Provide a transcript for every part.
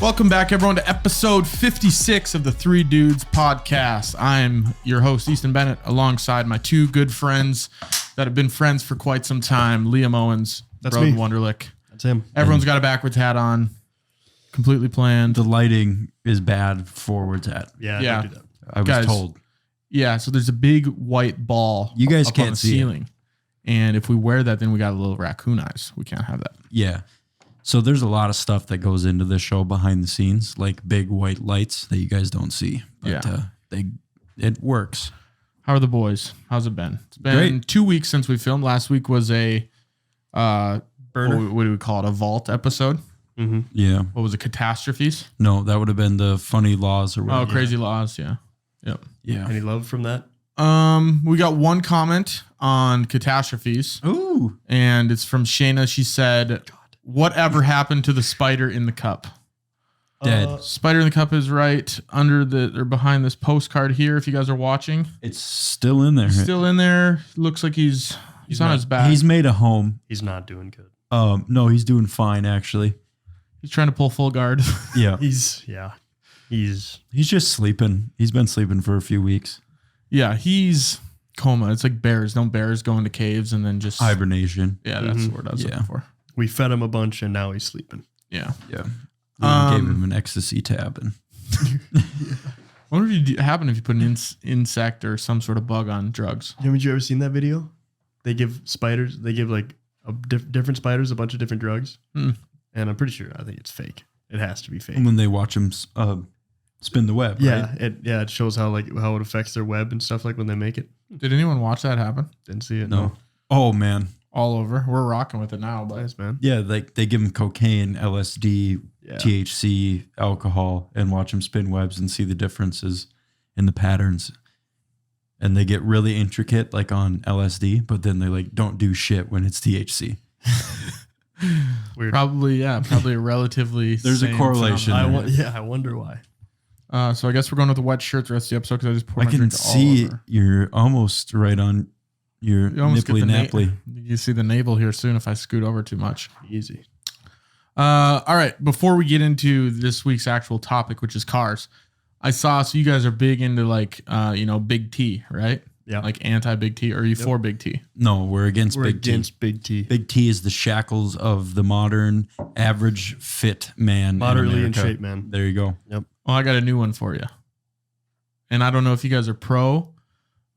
Welcome back, everyone, to episode 56 of the Three Dudes podcast. I'm your host, Easton Bennett, alongside my two good friends that have been friends for quite some time, Liam Owens, Broden Wunderlich. That's him. Everyone's got a backwards hat on, completely planned. The lighting is bad forwards hat. Yeah. I was told. Yeah, so there's a big white ball You guys up can't on the see ceiling. it. And if we wear that, then we got a little raccoon eyes. We can't have that. Yeah. So there's a lot of stuff that goes into this show behind the scenes, like big white lights that you guys don't see. But it works. How are the boys? How's it been? It's been Great. 2 weeks since we filmed. Last week was a Burner. What do we call it? A vault episode. Mm-hmm. Yeah. What was it? Catastrophes? No, that would have been the funny laws or whatever. Oh, crazy laws. Yeah. Yep. Yeah. Any love from that? We got one comment on catastrophes, Ooh. and it's from Shayna. She said, "Whatever happened to the spider in the cup?" Dead. Spider in the cup is right under or behind this postcard here. If you guys are watching, It's still in there. still in there. Looks like he's on his back. He's made a home. He's not doing good. No, he's doing fine, actually. He's trying to pull full guard. Yeah. He's He's just sleeping. He's been sleeping for a few weeks. Yeah, he's coma. It's like bears. Don't bears go into caves and then just Hibernation. Yeah, that's the word I was looking for. we fed him a bunch and now he's sleeping. Yeah. Yeah. Gave him an ecstasy tab. And What would happen if you put an insect or some sort of bug on drugs? Haven't you ever seen that video? They give like different spiders a bunch of different drugs. Mm. And I'm pretty sure, I think it's fake. It has to be fake. when they watch him spin the web, Yeah, right? it shows how it affects their web and stuff like when they make it. Did anyone watch that happen? Didn't see it. No. Oh, man. All over. We're rocking with it now, but Nice, man. Yeah, like they give him cocaine, LSD, Yeah. THC, alcohol, and watch him spin webs and see the differences in the patterns. And they get really intricate, like on LSD, but then they don't do shit when it's THC. Weird. probably a relatively There's a same correlation. phenomenon. I wonder why. So I guess we're going with the wet shirt the rest of the episode because I just poured I my can drink see all over. you're almost right on your You almost get nipply the napply. You see the navel here soon if I scoot over too much. Easy. All right. Before we get into this week's actual topic, which is cars, I saw, so you guys are big into Big T, right? Yeah. Like anti-Big T, or are you for Big T? No, we're against Big T. Big T. Big T is the shackles of the modern average fit man. Moderately in America. shape, man. There you go. Yep. Well, I got a new one for you. And I don't know if you guys are pro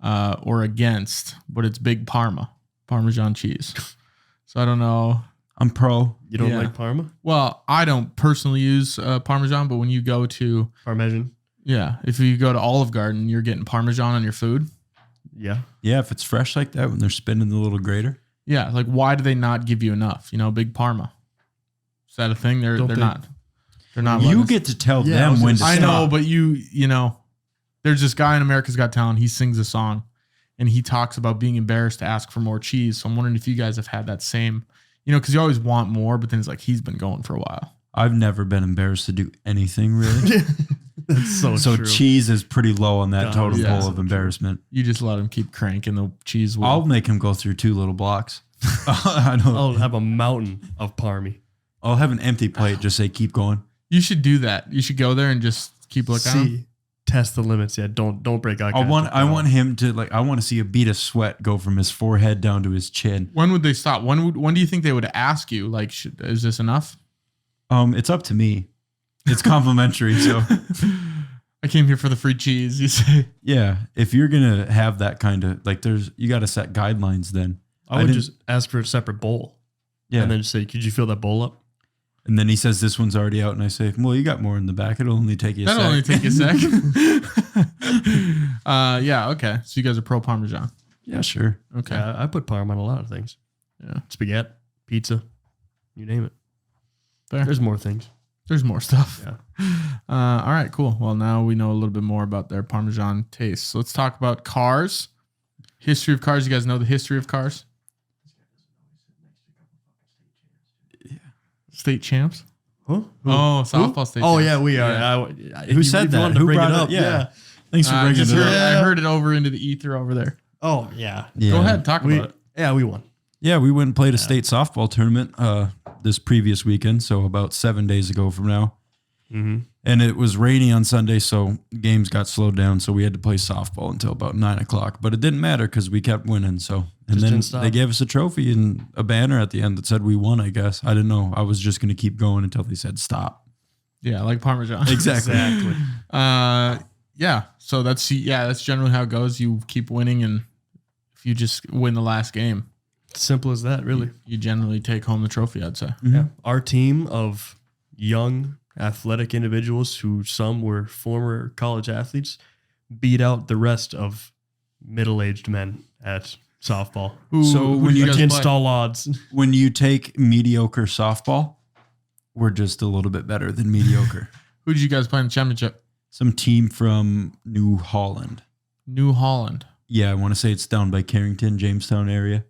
or against, but it's Big Parmesan cheese. So I don't know. I'm pro. You don't Yeah. like Parma? Well, I don't personally use Parmesan, but when you go to, Parmesan? if you go to Olive Garden, you're getting Parmesan on your food. Yeah. Yeah, if it's fresh like that when they're spinning the little grater. Yeah, like why do they not give you enough? Big Parma. Is that a thing? They're not. They're not. You letting us- get to tell Yeah, I was them when gonna to I stop. know, but you know, there's this guy in America's Got Talent. He sings a song, and he talks about being embarrassed to ask for more cheese. So I'm wondering if you guys have had that same, because you always want more, but then it's like he's been going for a while. I've never been embarrassed to do anything really. That's so So true. cheese is pretty low on that God, totem yeah. pole of embarrassment. You just let him keep cranking the cheese wheel. I'll make him go through 2 little blocks. I know. I'll have a mountain of Parmy. I'll have an empty plate. Just say keep going. You should do that. You should go there and just keep looking. At him. Test the limits. Yeah, don't break eye I contact. want him to I want to see a bead of sweat go from his forehead down to his chin. When would they stop? When do you think they would ask you? Like, is this enough? It's up to me. It's complimentary, so I came here for the free cheese. You say. yeah. If you're gonna have that kind of you got to set guidelines. Then I would didn't- just ask for a separate bowl. yeah. And then just say, could you fill that bowl up? And then he says this one's already out, and I say, well, you got more in the back. It'll only take you a That'll sec. only take a sec. Yeah. Okay. So you guys are pro Parmesan. Yeah, sure. Okay. Yeah, I put Parm on a lot of things. Yeah. Spaghetti, pizza, you name it. Fair. There's more things. There's more stuff. Yeah. All right, cool. Well, now we know a little bit more about their Parmesan taste. So let's talk about cars. History of cars. You guys know the history of cars? State champs? Huh? Oh, softball state Oh, champs. yeah, we are. Yeah. Who said that? Who brought it up? Yeah. Thanks for I bringing just it heard, up. I heard it over into the ether over there. Oh, yeah. Yeah. Go ahead, talk We, about it. yeah, we won. Yeah, we went and played a state softball tournament this previous weekend, so about 7 days ago from now. Mm-hmm. And it was rainy on Sunday, so games got slowed down. So we had to play softball until about 9:00. But it didn't matter because we kept winning. So and Just then didn't stop. they gave us a trophy and a banner at the end that said we won. I guess I didn't know. I was just going to keep going until they said stop. Yeah, like Parmesan. Exactly. Yeah. So that's generally how it goes. You keep winning, and if you just win the last game, Simple as that, really. you generally take home the trophy, I'd say. Mm-hmm. Yeah. Our team of young, athletic individuals who some were former college athletes beat out the rest of middle-aged men at softball. So Who when do you guys Against play? all odds. When you take mediocre softball, we're just a little bit better than mediocre. Who did you guys play in the championship? Some team from New Holland. New Holland. Yeah, I want to say it's down by Carrington, Jamestown area.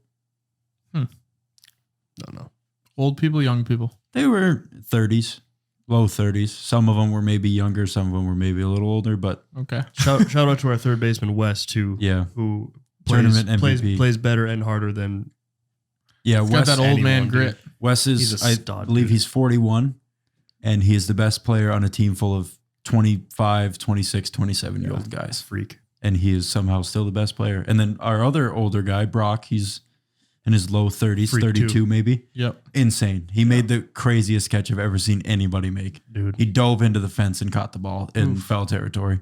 No. Old people, young people. They were 30s, low 30s. Some of them were maybe younger. Some of them were maybe a little older. But Okay. Shout out to our third baseman, Wes, too, yeah, who Tournament MVP. plays better and harder than yeah. He's got that old man anyone, grit. Wes He's is, a I stud, believe dude. he's 41, and he is the best player on a team full of 25, 26, 27-year-old guys. freak. And he is somehow still the best player. And then our other older guy, Brock, he's in his low 30s, Freak 32 too. maybe. Yep. Insane. He made the craziest catch I've ever seen anybody make. Dude. He dove into the fence and caught the ball in foul territory.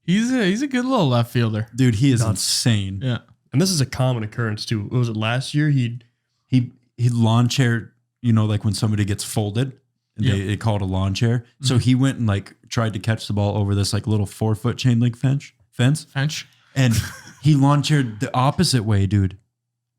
He's a good little left fielder. Dude, he is Nuts. insane. Yeah. And this is a common occurrence, too. What was it last year? He lawn chair, like when somebody gets folded, they call it a lawn chair. So he went and like tried to catch the ball over this like little 4-foot chain link fence. Fench. And he lawn chaired the opposite way, dude.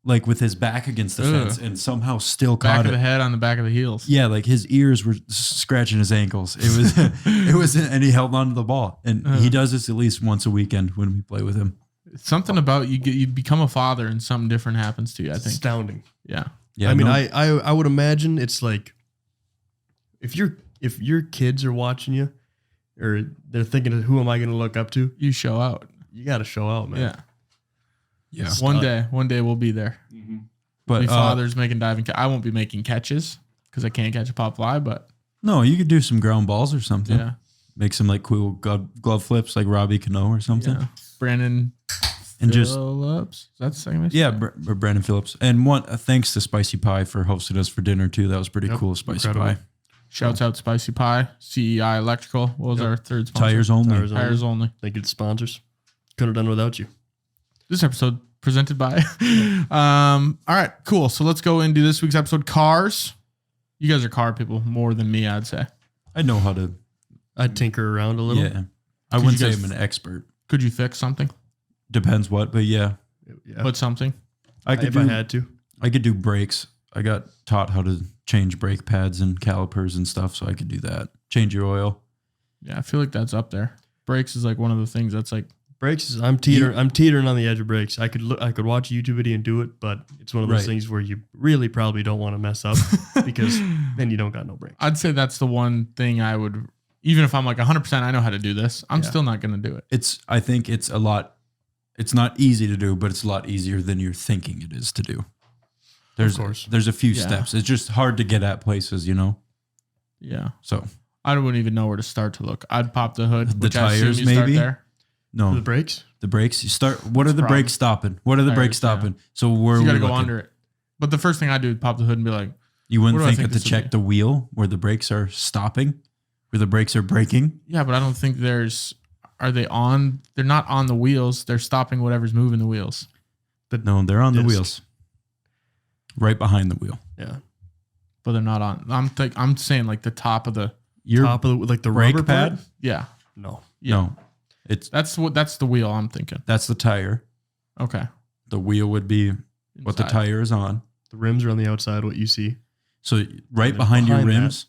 Like with his back against the Ugh. fence and somehow still Back caught of it. the head on the back of the heels. Yeah, like his ears were scratching his ankles. It was, and he held on to the ball. And he does this at least once a weekend when we play with him. Something about you become a father and something different happens to you, I think. Astounding. Yeah. Yeah, I mean, no- I would imagine it's like if your kids are watching you or they're thinking, who am I going to look up to? You show out. You got to show out, man. Yeah. yeah. One day we'll be there. But Be fathers making diving. I won't be making catches because I can't catch a pop fly, but no, you could do some ground balls or something. yeah. Make some like cool glove flips like Robbie Cano or something. Yeah. Brandon And just Phillips. Is that the second base? yeah, Brandon Phillips. And one thanks to Spicy Pie for hosting us for dinner too. That was pretty Yep, cool. Spicy incredible. Pie. Shouts out Spicy Pie, CEI Electrical. What was Yep. our third sponsor? Tires only. Tires only. Thank you to sponsors. Couldn't have done without you. This episode presented by. All right, cool. So let's go into this week's episode. Cars. You guys are car people more than me, I'd say. I know how to. I'd tinker around a little. Yeah, I Could wouldn't you say guys- I'm an expert. Could you fix something? Depends what, but yeah, Yeah. Put something. I could if do. I had to. I could do brakes. I got taught how to change brake pads and calipers and stuff, so I could do that. Change your oil. Yeah, I feel like that's up there. Brakes is like one of the things that's like, Brakes, I'm teetering on the edge of brakes. I could watch a YouTube video and do it, but it's one of those Right. things where you really probably don't want to mess up because then you don't got no brakes. I'd say that's the one thing I would, even if I'm like 100%, I know how to do this, I'm Yeah. still not going to do it. I think it's a lot. It's not easy to do, but it's a lot easier than you're thinking it is to do. course. There's a few Yeah. steps. It's just hard to get at places, Yeah. So I wouldn't even know where to start to look. I'd pop the hood. The which I assume tires, you start maybe? there. no, The brakes? the brakes. You start. What are the problem. brakes stopping? What are the brakes Tires, yeah. stopping? So where So you are got we to go looking? under it. But the first thing I do is pop the hood and be like, You wouldn't What do I think, think to this would check be? the wheel where the brakes are stopping, where the brakes are braking. yeah, but I don't think are they on? They're not on the wheels. They're stopping whatever's moving the wheels. No, they're on the Disc. wheels, right behind the wheel. Yeah. But they're not on. I'm saying like the top of the, Your Top of the brake rubber pad? part? yeah. No. Yeah. No, That's the wheel I'm thinking. that's the tire. Okay. The wheel would be what the Inside. tire is on. The rims are on the outside, what you see. So right then behind your behind that- rims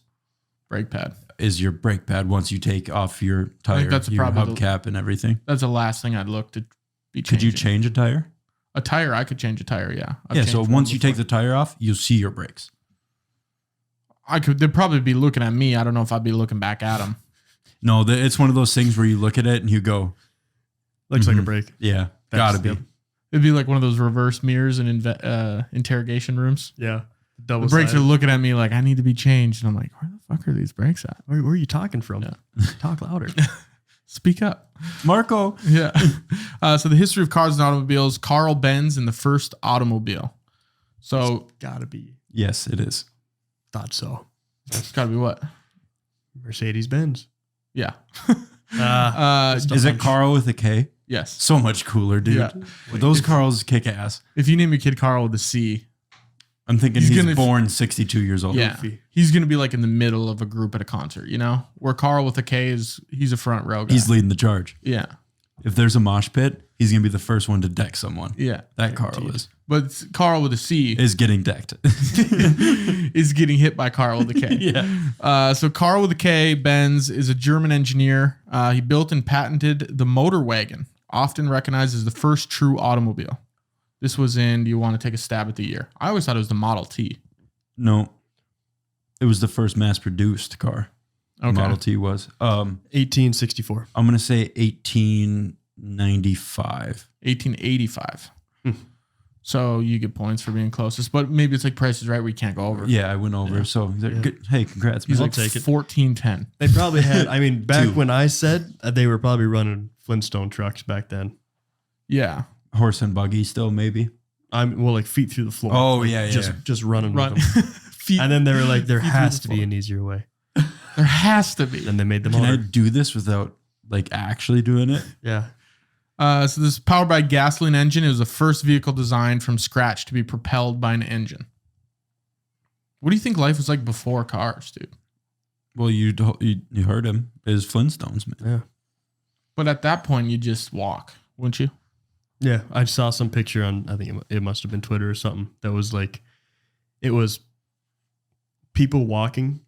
Brake pad. is your brake pad. Once you take off your tire, that's your probably the- hubcap and everything. That's the last thing I'd look to be changing. Could you change a tire? A tire? I could change a tire. Yeah. I've Yeah. changed So one once you take before. the tire off, you'll see your brakes. They'd probably be looking at me. I don't know if I'd be looking back at them. No, it's one of those things where you look at it and you go, Looks like a Mhm. brake. "Yeah, That's- gotta be." yep. It'd be like one of those reverse mirrors in interrogation rooms. Yeah. The Double brakes are sided. looking at me like I need to be changed, and I'm like, where the Fuck are these brakes at? Where are you talking from? Yeah. Talk louder. Speak up. Marco. Yeah. So the history of cars and automobiles, Carl Benz in the first automobile. So Gotta be. Yes, it is. Thought so. it's got to be what? Mercedes Benz. Yeah. Is it Carl with a K? Yes. So much cooler, dude. Yeah. Those Carls kick ass. If you name your kid Carl with a C, I'm thinking He's he's gonna- born 62 years old. yeah, he's going to be like in the middle of a group at a concert, you know? Where Carl with a K he's a front row guy. He's leading the charge. Yeah. If there's a mosh pit, he's going to be the first one to deck someone. Yeah. That Carl But Carl with a C is getting decked. is getting hit by Carl with a K. Yeah. So Carl with a K, Benz, is a German engineer. He built and patented the motor wagon, often recognized as the first true automobile. This was in, do you want to take a stab at the year? I always thought it was the Model T. No. It was the first mass-produced car. Okay. Model T was. 1864. I'm going to say 1895. 1885. So you get points for being closest, but maybe it's like Price is Right where you can't go over. Yeah, I went over. Yeah. So, good. Hey, congrats, man. He's like take it. 1410. They probably had, I mean, back Two. when I said they were probably running Flintstone trucks back then. Yeah. Horse and buggy still, maybe. Like feet through the floor. Oh, Like, yeah. Just running Run. with them. Feet. And then they were like, there Feet through has the to be floor. an easier way. There has to be. Then they made the Can I motor. do this without like actually doing it? Yeah. So this is powered by a gasoline engine. It was the first vehicle designed from scratch to be propelled by an engine. What do you think life was like before cars, dude? Well, you heard him. Is Flintstones, man. Yeah. But at that point, you just walk, wouldn't you? Yeah. I saw some picture on, I think it must have been Twitter or something, that was like, it was people walking.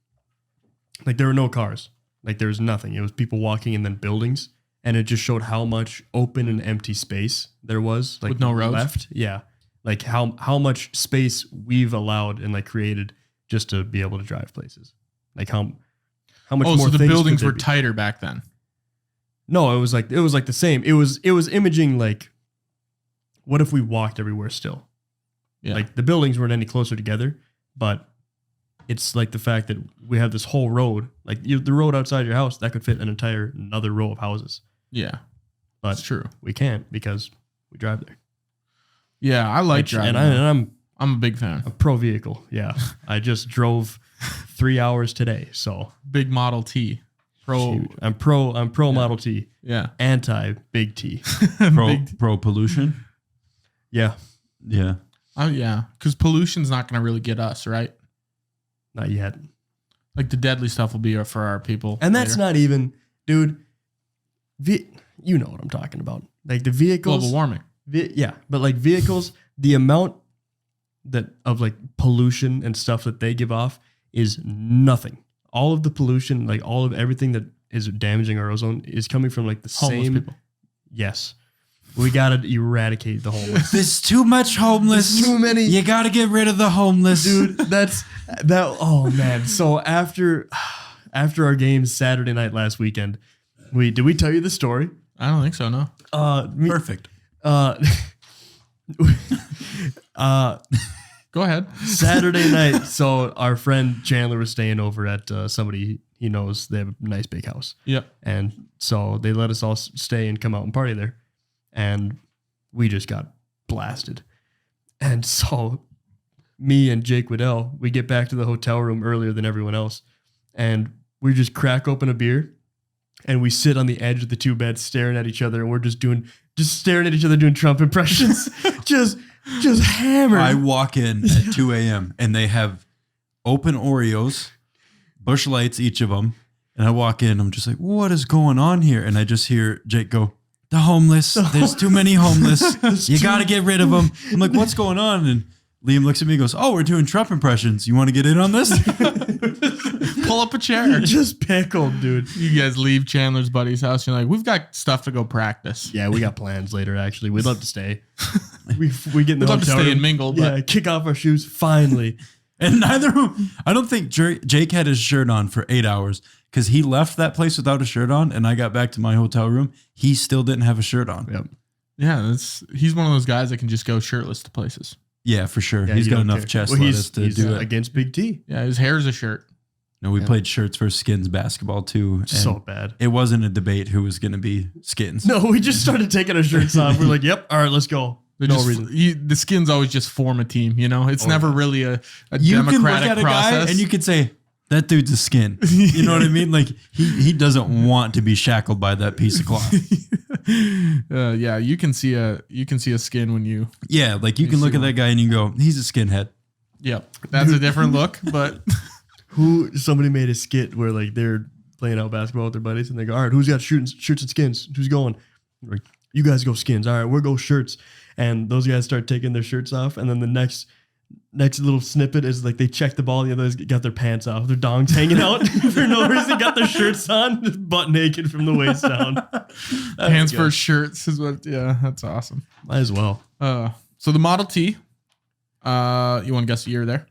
Like there were no cars. Like there was nothing. It was people walking and then buildings. And it just showed how much open and empty space there was. Like With no roads? left. Yeah. Like how much space we've allowed and like created just to be able to drive places. Like how much more so the things buildings could there were be? tighter back then. No, it was like the same. It was imaging like, what if we walked everywhere still? Yeah. Like the buildings weren't any closer together, but it's like the fact that we have this whole road, like the road outside your house that could fit another row of houses. Yeah. But That's true. we can't because we drive there. Yeah, I like driving. And I'm a big fan. I'm pro vehicle. Yeah. I just drove 3 hours today. So Big Model T. Pro. huge. I'm pro Model T, Yeah. anti Big T. Pro pollution. Yeah. Yeah. Oh, yeah. Because pollution's not going to really get us, right? Not yet. Like the deadly stuff will be for our people. And that's later. not even, dude, you know what I'm talking about. Like the vehicles. global warming. Yeah. But like vehicles, the amount of like pollution and stuff that they give off is nothing. All of the pollution, like all of everything that is damaging our ozone is coming from like the Homeless same people. Yes. We got to eradicate the homeless. There's too much homeless. There's too many. You got to get rid of the homeless. Dude, that. Oh man. So after our game Saturday night last weekend, did we tell you the story? I don't think so, no. Perfect. Go ahead. Saturday night. So our friend Chandler was staying over at somebody he knows. They have a nice big house. Yep. And so they let us all stay and come out and party there. And we just got blasted. And so me and Jake Waddell, we get back to the hotel room earlier than everyone else. And we just crack open a beer. And we sit on the edge of the two beds staring at each other. And we're just staring at each other doing Trump impressions. just hammered. I walk in at 2 a.m. and they have open Oreos, Busch Lights, each of them. And I walk in, I'm just like, what is going on here? And I just hear Jake go, the homeless. There's too many homeless. You got to get rid of them. I'm like, what's going on? And Liam looks at me and goes, oh, we're doing Trump impressions. You want to get in on this? Pull up a chair. just pickled, dude. You guys leave Chandler's buddy's house. You're like, we've got stuff to go practice. Yeah, we got plans later, actually. We'd love to stay. We get in the We'd love to hotel stay room. and mingle, Yeah, but kick off our shoes, finally. And I don't think Jake had his shirt on for 8 hours because he left that place without a shirt on. And I got back to my hotel room. He still didn't have a shirt on. Yep. yeah, he's one of those guys that can just go shirtless to places. Yeah, for sure. Yeah, he's you got don't enough care. chest Well, lettuce to he's do it. against Big T. Yeah, his hair's a shirt. No, we Yeah. played shirts versus skins basketball too. And So bad. it wasn't a debate who was going to be skins. No, we just started taking our shirts off. We're like, yep, all right, let's go. They're No just, reason. the skins always just form a team. It's never really a You can look democratic at a process. guy and you could say, that dude's a skin. You know what I mean? Like he doesn't want to be shackled by that piece of cloth. Yeah, you can see a skin when you. Yeah, like you can look at that guy and you go, he's a skinhead. Yep, that's a different look, but Somebody made a skit where like they're playing out basketball with their buddies and they go, all right, who's got shirts and skins? Who's going? We're like, you guys go skins. All right, we'll go shirts. And those guys start taking their shirts off. And then the next little snippet is like they check the ball. The others got their pants off. Their dongs hanging out for no reason. Got their shirts on, just butt naked from the waist down. pants first shirts is what. Yeah, that's awesome. Might as well. So the Model T. You want to guess the year there?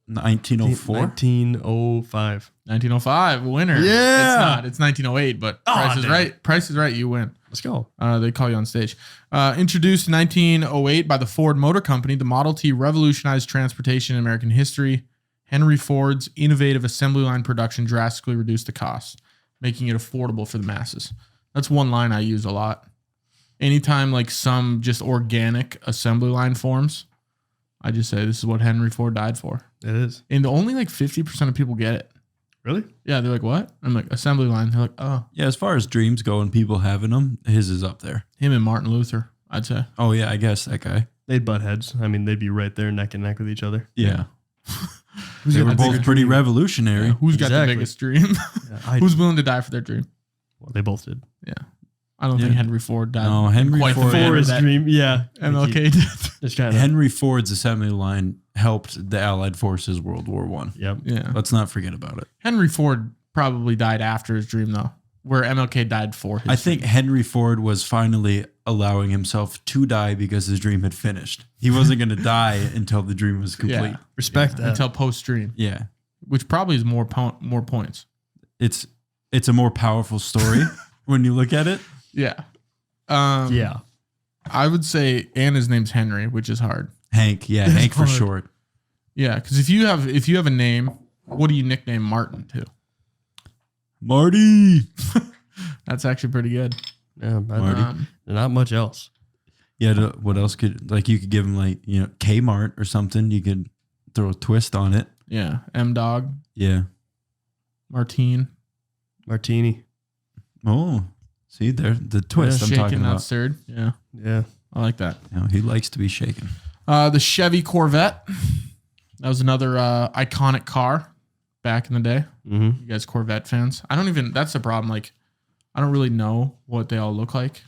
1904. 1905. 1905, winner. Yeah. It's not. It's 1908, but Price is damn. right. Price is right. You win. Let's go. They call you on stage. Introduced in 1908 by the Ford Motor Company, the Model T revolutionized transportation in American history. Henry Ford's innovative assembly line production drastically reduced the cost, making it affordable for the masses. That's one line I use a lot. Anytime like some just organic assembly line forms, I just say this is what Henry Ford died for. It is. And only like 50% of people get it. Really? Yeah, they're like, what? I'm like, assembly line. They're like, oh, Yeah, as far as dreams go and people having them, his is up there. him and Martin Luther, I'd say. Oh yeah, I guess that guy. They'd butt heads. I mean, they'd be right there neck and neck with each other. Yeah. Who's They got were the both bigger pretty dream? revolutionary. Yeah, who's got the Exactly. biggest dream? Yeah, Who's willing to die for their dream? well, they both did. I don't Yeah. think Henry Ford died. No, Henry quite Ford- the manner For his that dream, yeah. MLK did. Just kind of. Henry Ford's assembly line helped the Allied forces World War One. Yep. Yeah. Let's not forget about it. Henry Ford probably died after his dream, though, where MLK died for his I think Henry Ford was finally allowing himself to die because his dream had finished. He wasn't going to die until the dream was complete. Yeah. Respect that. until post dream, Yeah. which probably is more points. It's a more powerful story when you look at it. Yeah. Yeah. I would say, and his name's Henry, which is hard. Hank, yeah, Hank for hard. short. Yeah, because if you have a name, what do you nickname Martin to? Marty. That's actually pretty good. Yeah. Marty. Not much else. Yeah, what else could, like, you could give him, like, Kmart or something. You could throw a twist on it. Yeah, M Dog, Yeah. Martine, Martini. Oh, see, there, the twist I'm shaken talking not about. stirred. Yeah, Yeah. I like that. He likes to be shaken. The Chevy Corvette. That was another iconic car back in the day. Mm-hmm. You guys Corvette fans? That's the problem. Like, I don't really know what they all look like.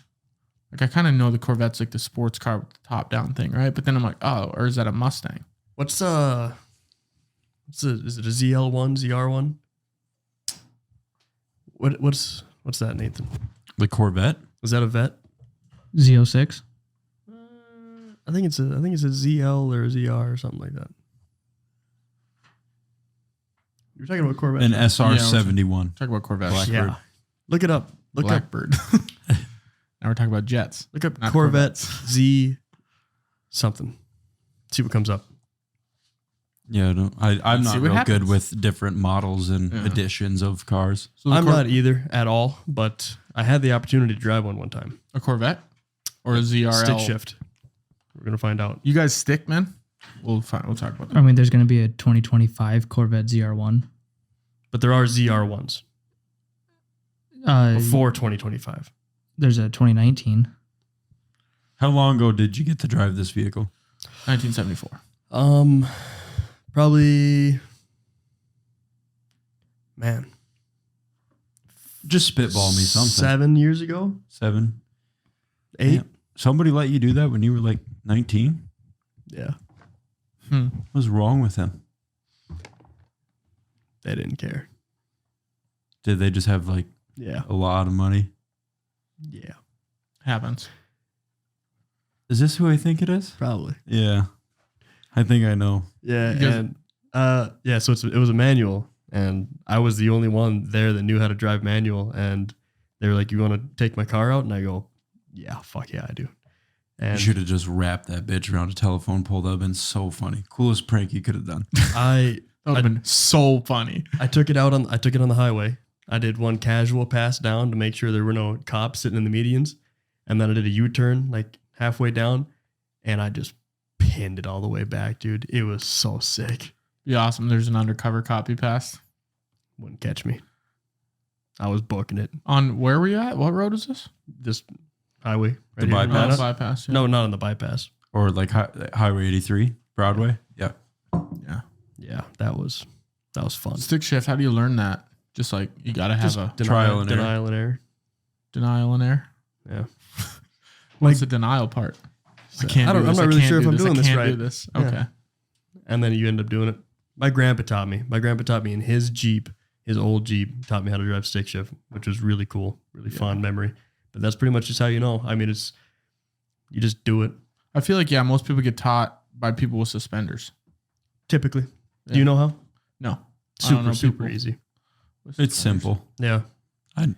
Like, I kind of know the Corvette's like the sports car with the top down thing, right? But then I'm like, oh, or is that a Mustang? Is it a ZL1, ZR1? What's that, Nathan? The Corvette? Is that a vet? Z06. I think it's a ZL or a ZR or something like that. You're talking about Corvette. An SR-71. Talk about Corvette. Blackbird. Yeah. Look it up. Look up Blackbird. Now we're talking about jets. Look up Not Corvette Z something. See what comes up. Yeah, I'm See not what real good happens. with different models and Yeah. editions of cars. So the I'm not either at all, but I had the opportunity to drive one time. a Corvette or a ZRL. Stick shift. We're gonna find out. You guys stick, man. We'll talk about that. I mean, there's going to be a 2025 Corvette ZR1. But there are ZR1s before 2025. There's a 2019. How long ago did you get to drive this vehicle? 1974. Probably, man, Just spitball me something. 7 years ago, 7. 8. Damn. Somebody let you do that when you were like 19? Yeah, What's wrong with them? they didn't care. Did they just have like Yeah, a lot of money? yeah, Happens. Is this who I think it is? probably. Yeah. I think I know. Yeah, You guys- and yeah. So it was a manual, and I was the only one there that knew how to drive manual. And they were like, "You want to take my car out?" And I go, "Yeah, fuck yeah, I do." You And should have just wrapped that bitch around a telephone pole. That would have been so funny. Coolest prank you could have done. I That would have been so funny. I took it on the highway. I did one casual pass down to make sure there were no cops sitting in the medians. And then I did a U-turn like halfway down and I just pinned it all the way back, dude. It was so sick. Be awesome. There's an undercover cop you passed. Wouldn't catch me. I was booking it. On where were you at? What road is this? This highway. The here in bypass? Manhattan. Bypass. Yeah. No, not on the bypass. Or like Highway 83, Broadway. Yeah. Yeah. Yeah, that was fun. Stick shift. How do you learn that? Just like you got to have Just a trial and error. denial and error. denial and error. Yeah. What's the denial part? I can't. I'm not really sure if I'm doing this right. Do this. Yeah. Okay. And then you end up doing it. My grandpa taught me. My grandpa taught me in his Jeep, his old Jeep, taught me how to drive stick shift, which was really cool, really fond memory. But that's pretty much just how you know. I mean, you just do it. I feel like most people get taught by people with suspenders. Typically. Yeah. Do you know how? No. I don't know Super people easy. with It's suspenders. simple. Yeah.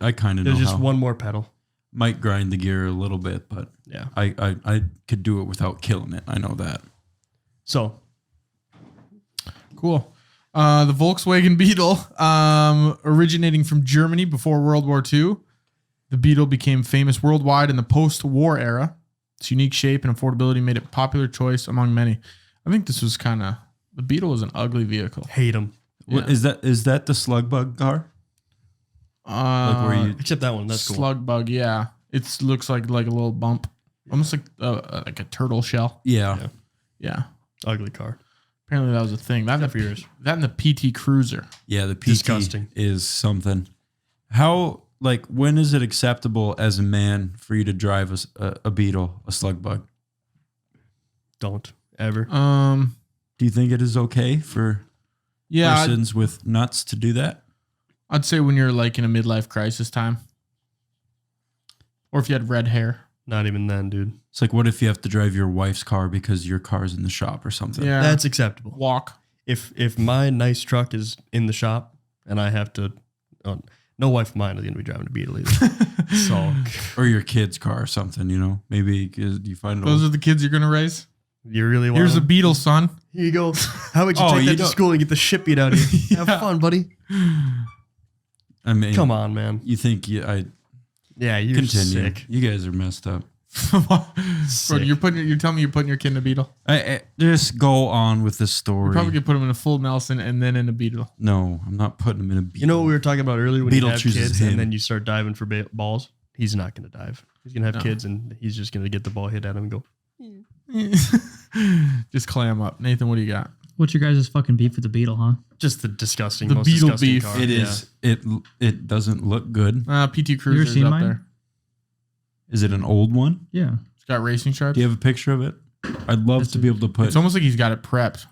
I kind of know There's just how. one more pedal. Might grind the gear a little bit, but Yeah. I could do it without killing it. I know that. So Cool. The Volkswagen Beetle, originating from Germany before World War II, the Beetle became famous worldwide in the post-war era. Its unique shape and affordability made it a popular choice among many. I think this was the Beetle was an ugly vehicle. hate them. What, is that the slug bug car? Like where you Except that one. That's cool. Slug bug, yeah. It looks like a little bump, almost like a turtle shell. yeah. Yeah. Ugly car. Apparently that was a thing. That and the PT Cruiser. Yeah, the PT Disgusting. is something. How, like, when is it acceptable as a man for you to drive a beetle, a slug bug? Don't ever. Do you think it is okay for Yeah, persons with nuts to do that? I'd say when you're like in a midlife crisis time, or if you had red hair. Not even then, dude. It's like, what if you have to drive your wife's car because your car's in the shop or something? Yeah, That's acceptable. walk. If my nice truck is in the shop and I have to, no wife of mine is going to be driving a Beetle either. So Or your kid's car or something, you know? Maybe you find Those are the kids you're gonna raise. you really want Here's a them? Beetle, son. Here you go. How about you Oh, take you that to don't- school and get the shit beat out of you? Have fun, buddy. I mean, Come on, man. You think Yeah, you're continue. sick. You guys are messed up. Bro, Sick. you're telling me you're putting your kid in a Beetle. I just go on with this You story. probably could put him in a full Nelson and then in a Beetle. No, I'm not putting him in a beetle. You know what we were talking about earlier when Beetle you have chooses kids him. and then you start diving for balls? He's not going to dive. He's going to have No. kids and he's just going to get the ball hit at him and go, Just clam up. Nathan, what do you got? What's your guys' fucking beef with the Beetle, huh? just the disgusting, The most Beetle disgusting beef. car. It Yeah. is. It doesn't look good. PT Cruiser's seen up mine? there. Is it an old one? Yeah. It's got racing stripes. Do you have a picture of it? I'd love It's to be able to put. It's almost like he's got it prepped.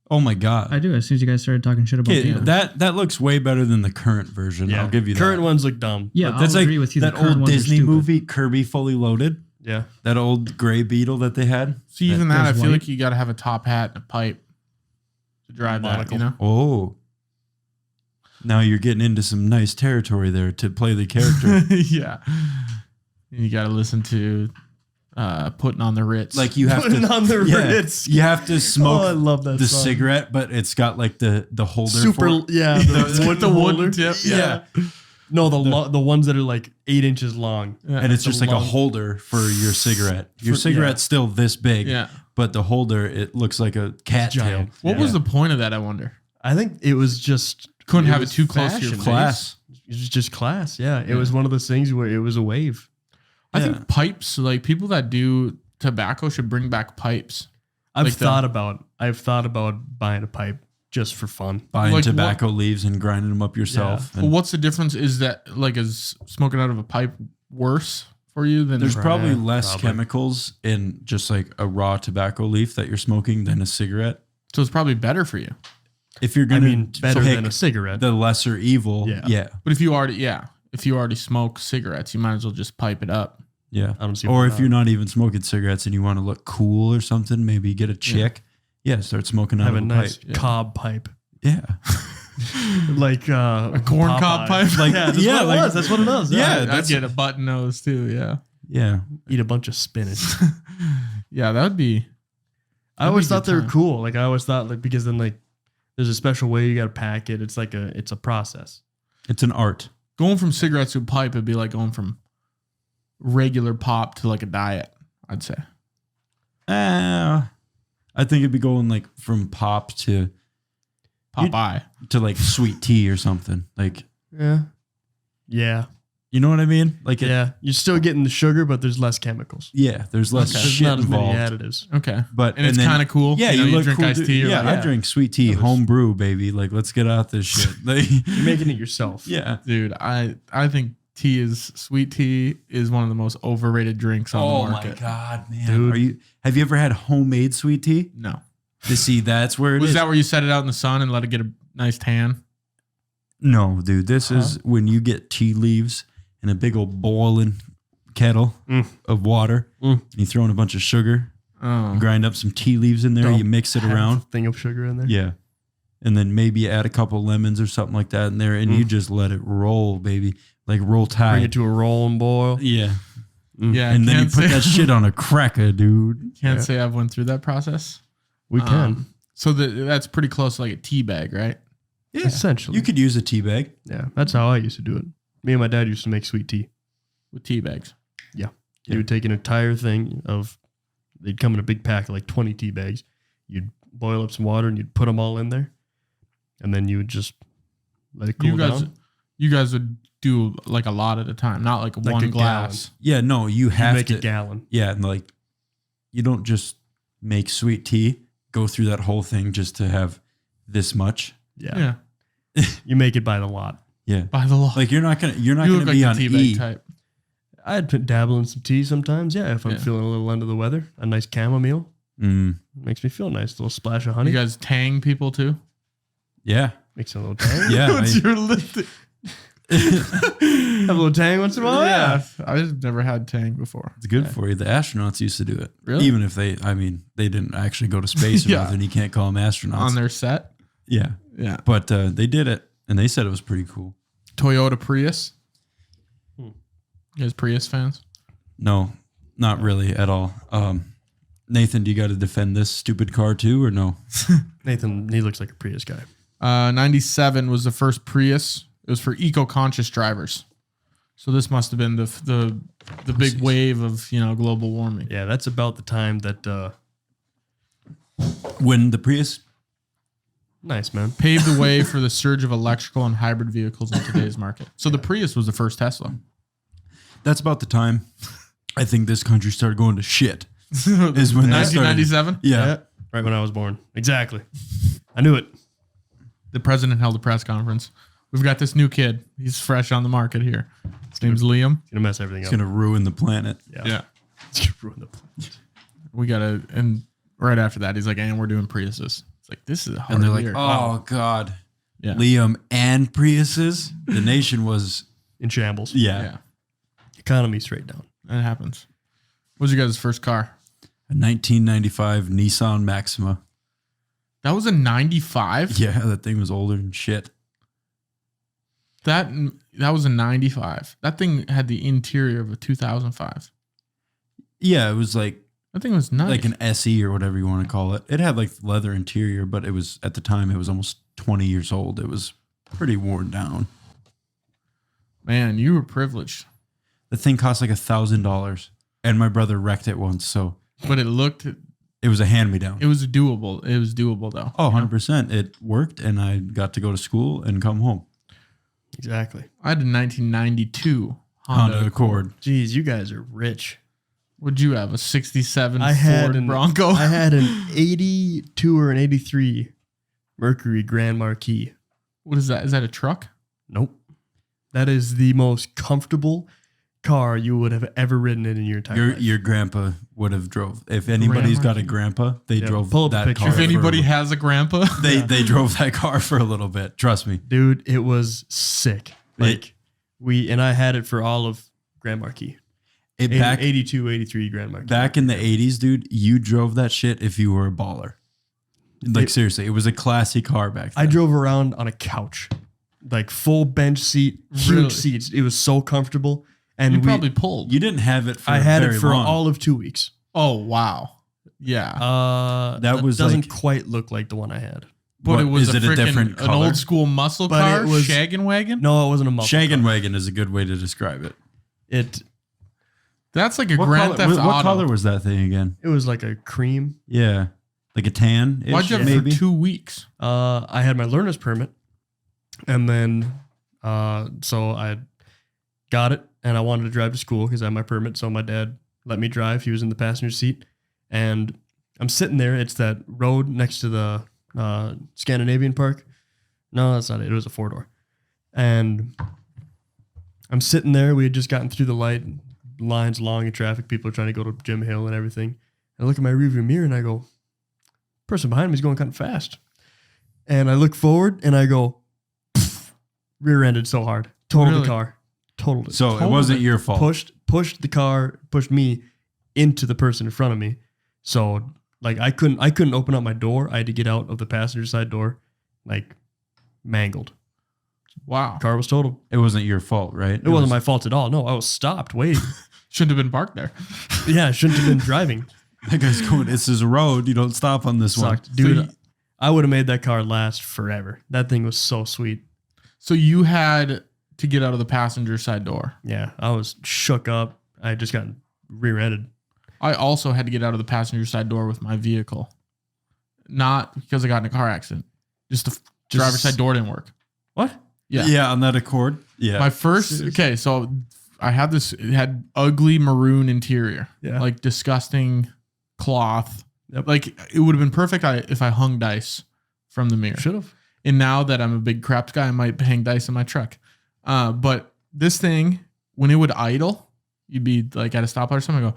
Oh my god! I do. As soon as you guys started talking shit about Okay, Beetle. that looks way better than the current version. Yeah. I'll give you that. Current ones look dumb. Yeah, But that's I'll like agree with you. The that current old ones are Disney stupid. movie Kirby Fully Loaded. Yeah. That old gray beetle that they had. See, even that, I goes feel white. like you got to have a top hat and a pipe to drive Monocle. that. You know. Oh. Now you're getting into some nice territory there to play the character. Yeah. And you got to listen to Putting on the Ritz. Like you have Putting to on the Ritz. You have to smoke Oh, I love that the song. cigarette, but it's got like the holder. Super, for it. yeah. with the wooden tip. Yeah. No, the ones that are like 8 inches long. Yeah. And it's The just like a long- holder for your cigarette. Your cigarette's still this big, Yeah. but the holder, it looks like a cat tail. giant. What Yeah. was the point of that? I wonder. I think it was just Couldn't have it was too close to your fashion, face. Class. It was just class. Yeah. It was one of those things where it was a wave. I Yeah. think pipes, like people that do tobacco, should bring back pipes. I've Like thought about buying a pipe just for fun. Buying Like tobacco leaves and grinding them up yourself. But And what's the difference? Is that like is smoking out of a pipe worse for you than there's probably Yeah, less probably. chemicals in just like a raw tobacco leaf that you're smoking than a cigarette. so it's probably better for you. If you're I gonna mean, better pick than a cigarette. the lesser evil, Yeah. yeah. But if you already smoke cigarettes, you might as well just pipe it up. Yeah. I don't see Or why if not. you're not even smoking cigarettes and you want to look cool or something, maybe get a chick. Yeah, start smoking out have of a a nice pipe. cob pipe. Yeah. Like a corn cob pipe? Like, yeah, that's Yeah, what it like- was. That's what it is. Yeah, I'd that's- get a button nose too. Yeah, Yeah. Eat a bunch of spinach. yeah, that would be. I always be a thought good they were time. cool. Like I always thought, like because then like There's a special way you got to pack it. It's a process. It's an art. Going from cigarettes to a pipe, it'd be like going from regular pop to like a diet, I'd say. I think it'd be going like from pop to Popeye. to like sweet tea or something. Like, Yeah. you know what I mean? Like, Yeah. You're still getting the sugar, but there's less chemicals. yeah, there's less There's shit not as many involved. additives. Okay. But And it's then- kind of cool. Yeah, you look drink cool, iced dude. tea. You're Yeah, like, I drink sweet tea, home brew, baby. Like, let's get out this shit. Like, You're making it yourself. yeah. dude, I think sweet tea is one of the most overrated drinks on Oh the my market. god, man! Dude. Have you ever had homemade sweet tea? No. To see, that's where it Was is. that where you set it out in the sun and let it get a nice tan? No, dude. This is when you get tea leaves in a big old boiling kettle of water. And you throw in a bunch of sugar, Oh. grind up some tea leaves in there. Dump You mix it half around. a thing of sugar in there. Yeah. And then maybe add a couple lemons or something like that in there, and you just let it roll, baby. Like roll Bring tide. it to a roll and boil. Yeah. Yeah. And then you can't put say- that shit on a cracker, dude. Can't say I've went through that process. We can. So that's pretty close to like a tea bag, right? Yeah. Essentially. You could use a tea bag. Yeah. That's how I used to do it. Me and my dad used to make sweet tea. With tea bags. You would take an entire thing of, they'd come in a big pack of like 20 tea bags. You'd boil up some water and you'd put them all in there. And then you would just let it cool down. You guys would do like a lot at a time, not like, Like one a glass. Yeah, no, you You have make to. a gallon. Yeah, and like, you don't just make sweet tea, go through that whole thing just to have this much. Yeah. Yeah. You make it by the lot. Yeah. By the law. Like you're not gonna you be look like on the tea bag E. type. I'd dabble in some tea sometimes. Yeah. If I'm Yeah. feeling a little under the weather, a nice chamomile makes me feel nice. A little splash of honey. You guys tang people too? Yeah. Makes it a little tang. Yeah. What's your list? Have a little tang once in a while. Yeah. I've never had tang before. It's good for you. The astronauts used to do it. Really? Even if they didn't actually go to space or Yeah. nothing. You can't call them astronauts. On their set? Yeah. Yeah. But they did it and they said it was pretty cool. Toyota Prius. You guys Prius fans? No, not really at all. Nathan, do you got to defend this stupid car too or no? Nathan, he looks like a Prius guy. 97 was the first Prius. It was for eco-conscious drivers. So this must have been the big wave of global warming. Yeah, that's about the time that. When the Prius? Nice, man. Paved the way for the surge of electrical and hybrid vehicles in today's market. So the Prius was the first Tesla. That's about the time I think this country started going to shit. Is when that started. 1997. Yeah. Right when I was born. Exactly. I knew it. The president held a press conference. We've got this new kid. He's fresh on the market here. His name's Liam. It's gonna mess everything It's up. going to ruin the planet. Yeah. It's gonna ruin the planet. We got to, and right after that, he's like, and we're doing Priuses. It's like, this is a hard And they're like, year. oh, God. Yeah. Liam and Priuses? The nation was, In shambles. Yeah. Economy straight down. That happens. What was your guys' first car? a 1995 Nissan Maxima. That was a 95? Yeah, that thing was older than shit. That was a 95. That thing had the interior of a 2005. Yeah, it was like That thing was nice. like an SE or whatever you want to call it. It had like leather interior, but it was at the time it was almost 20 years old. It was pretty worn down. Man, you were privileged. The thing cost like $1,000, and my brother wrecked it once, so But it was a hand-me-down. it was doable. It was doable though. Oh, 100%. It worked, and I got to go to school and come home. Exactly. I had a 1992 Honda Accord. Jeez, you guys are rich. What'd you have? A 67 I had Ford an Bronco? I had an 82 or an 83 Mercury Grand Marquis. What is that? Is that a truck? Nope. That is the most comfortable car you would have ever ridden in your entire life. Your grandpa would have drove. If anybody's got a grandpa, they Yeah, drove pull up a that picture. car. If anybody for, has a grandpa, they drove that car for a little bit. Trust me. Dude, it was sick. Like I had it for all of Grand Marquis. It back 82, 83 Grand Marquis. back in the 80s, dude, you drove that shit if you were a baller. Like seriously, it was a classy car back then. I drove around on a couch, like full bench seat, huge Really? seats. It was so comfortable. And you we, probably pulled. You didn't have it for I had very it for long. all of 2 weeks. Oh wow, yeah. That was doesn't like- quite look like the one I had. But it was is it a different an color? old school muscle But car, it was- shaggin' wagon. No, it wasn't a muscle. Shaggin' car. wagon is a good way to describe it. That's like a Grand Theft Auto. What color was that thing again? It was like a cream. Yeah, like a tan. Why'd you have it maybe? for 2 weeks? I had my learner's permit, and then so I got it, and I wanted to drive to school because I had my permit. So my dad let me drive. He was in the passenger seat, and I'm sitting there. It's that road next to the Scandinavian Park. No, that's not it. It was a 4-door, and I'm sitting there. We had just gotten through the lines long in traffic. People are trying to go to Jim Hill and everything. I look at my rearview mirror and I go, person behind me is going kind of fast. And I look forward and I go, rear-ended so hard. Totaled Really? the car. Totaled it. So it wasn't your fault. Pushed the car, pushed me into the person in front of me. So like I couldn't open up my door. I had to get out of the passenger side door, like mangled. Wow. Car was totaled. It wasn't your fault, right? It wasn't my fault at all. No, I was stopped waiting. Shouldn't have been parked there. Yeah, I shouldn't have been driving. That guy's going. This is a road. You don't stop on this one. Sucked. Dude, So you- I would have made that car last forever. That thing was so sweet. So you had to get out of the passenger side door. Yeah, I was shook up. I had just gotten rear-ended. I also had to get out of the passenger side door with my vehicle. Not because I got in a car accident. Just the driver's side door didn't work. What? Yeah. Yeah, on that Accord. Yeah. My first, okay, so I had this, it had ugly maroon interior. Yeah. Like disgusting cloth. Yep. Like it would have been perfect if I hung dice from the mirror. Should have. And now that I'm a big craps guy, I might hang dice in my truck. But this thing, when it would idle, you'd be like at a stoplight or something, I go,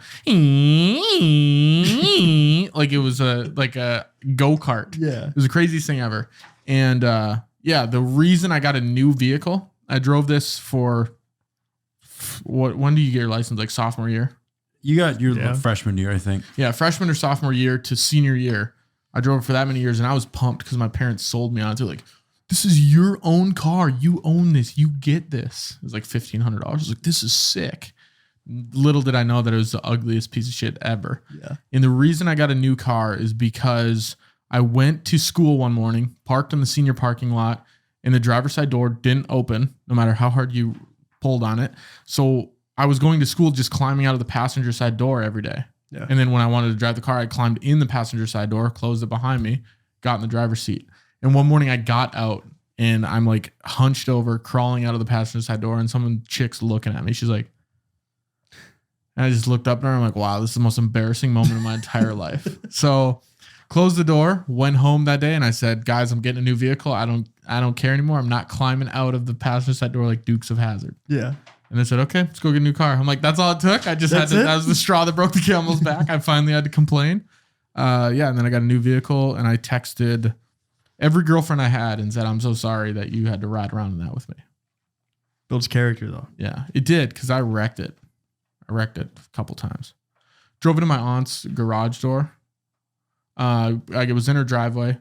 like it was like a go-kart. Yeah. It was the craziest thing ever. And yeah, the reason I got a new vehicle, I drove this for when do you get your license? Like sophomore year? You got your Yeah. freshman year, I think. Yeah, freshman or sophomore year to senior year. I drove it for that many years and I was pumped because my parents sold me on it. They're like, this is your own car. You own this. You get this. It was like $1,500. I was like, this is sick. Little did I know that it was the ugliest piece of shit ever. Yeah. And the reason I got a new car is because I went to school one morning, parked in the senior parking lot, and the driver's side door didn't open, no matter how hard you pulled on it. So I was going to school just climbing out of the passenger side door every day. Yeah. And then when I wanted to drive the car, I climbed in the passenger side door, closed it behind me, got in the driver's seat. And one morning I got out and I'm like hunched over, crawling out of the passenger side door, and chick's looking at me. She's like, and I just looked up at her. I'm like, wow, this is the most embarrassing moment of my entire life. So closed the door, went home that day, and I said, guys, I'm getting a new vehicle. I don't care anymore. I'm not climbing out of the passenger side door like Dukes of Hazzard. Yeah. And they said, okay, let's go get a new car. I'm like, that's all it took. I just That's had to, it? that was the straw that broke the camel's back. I finally had to complain. Yeah. And then I got a new vehicle and I texted every girlfriend I had and said, I'm so sorry that you had to ride around in that with me. Builds character though. Yeah, it did because I wrecked it. I wrecked it a couple times. Drove into my aunt's garage door. Like it was in her driveway.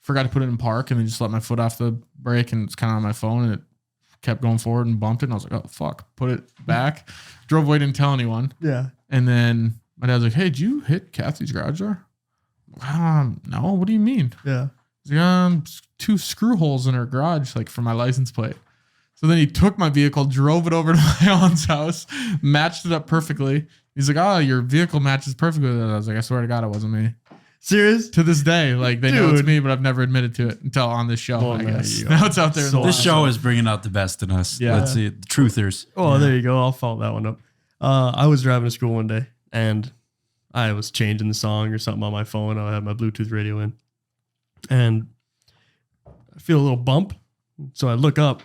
Forgot to put it in park and then just let my foot off the brake and it's kind of on my phone and it kept going forward and bumped it. And I was like, oh, fuck. Put it back. Drove away, didn't tell anyone. Yeah. And then my dad was like, hey, did you hit Kathy's garage door? No, what do you mean? Yeah. He's like, 2 screw holes in her garage, like for my license plate. So then he took my vehicle, drove it over to my aunt's house, matched it up perfectly. He's like, oh, your vehicle matches perfectly. I was like, I swear to God, it wasn't me. Serious? To this day, like they know it's Dude. me, but I've never admitted to it until on this show, Well, I now guess. you Now it's out there. In the So This wild. show is bringing out the best in us. Yeah. Let's see. The truthers. Oh, there you go. I'll follow that one up. I was driving to school one day and I was changing the song or something on my phone. I had my Bluetooth radio in and I feel a little bump. So I look up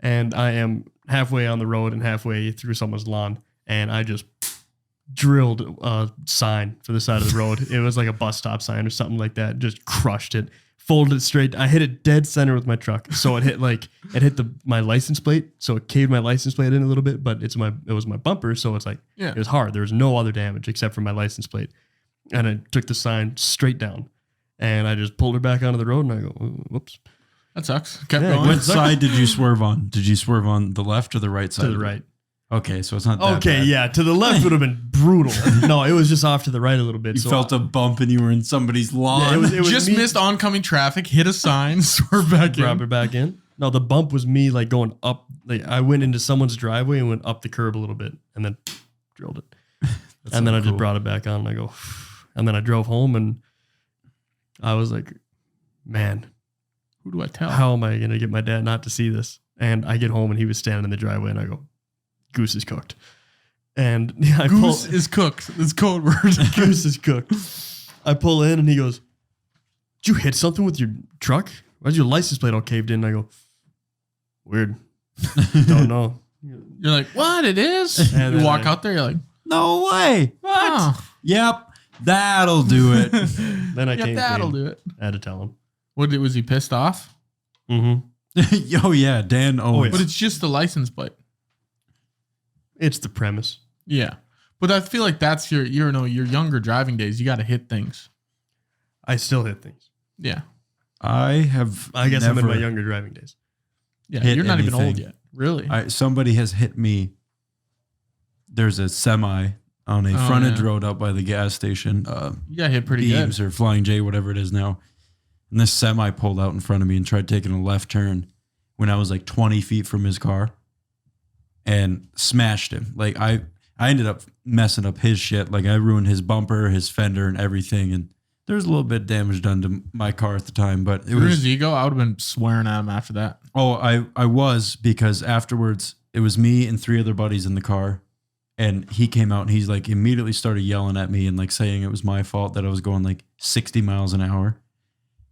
and I am halfway on the road and halfway through someone's lawn. And I just drilled a sign for the side of the road. It was like a bus stop sign or something like that. Just crushed it, folded it straight. I hit it dead center with my truck. So it hit my license plate. So it caved my license plate in a little bit, but it was my bumper. So it's like, Yeah. it was hard. There was no other damage except for my license plate. And I took the sign straight down and I just pulled her back onto the road and I go, whoops, That sucks. Kept Yeah, going. What side did you swerve on? Did you swerve on the left or the right side? to the right. Okay, so it's not that Okay, bad. yeah. To the left would have been brutal. No, it was just off to the right a little bit. You felt a bump and you were in somebody's lawn. Yeah, it was Just me- missed oncoming traffic, hit a sign, swerve back grab in. it back in. No, the bump was me like going up. Like I went into someone's driveway and went up the curb a little bit and then drilled it. And then I just brought it back on and I go, and then I drove home and I was like, man, Who do I tell? how am I going to get my dad not to see this? And I get home and he was standing in the driveway and I go, goose is cooked. And I Goose is cooked. It's code word. goose is cooked. I pull in and he goes, did you hit something with your truck? Why's your license plate all caved in? And I go, weird. Don't know. You're like, what? It is? And You then walk I- out there, you're like, No way. oh, Yep, that'll do it. Then I yeah, came that'll clean. do it. I had to tell him. Was he pissed off? Mm-hmm. Oh yeah, Dan Owens. yeah. But it's just the license plate. It's the premise. Yeah. But I feel like that's your younger driving days. You got to hit things. I still hit things. Yeah. I guess I'm in my younger driving days. Yeah. Hit You're not even old anything. yet. Really? Somebody has hit me. There's a semi on a frontage yeah. road out by the gas station. You got hit pretty Beams good. or Flying J, whatever it is now. And this semi pulled out in front of me and tried taking a left turn when I was like 20 feet from his car and smashed him. Like I ended up messing up his shit. Like I ruined his bumper, his fender, and everything. And there was a little bit of damage done to my car at the time, but it Ruined was. his ego. I would have been swearing at him after that. Oh, I was, because afterwards it was me and 3 other buddies in the car, and he came out and he's like immediately started yelling at me and like saying it was my fault that I was going like 60 miles an hour.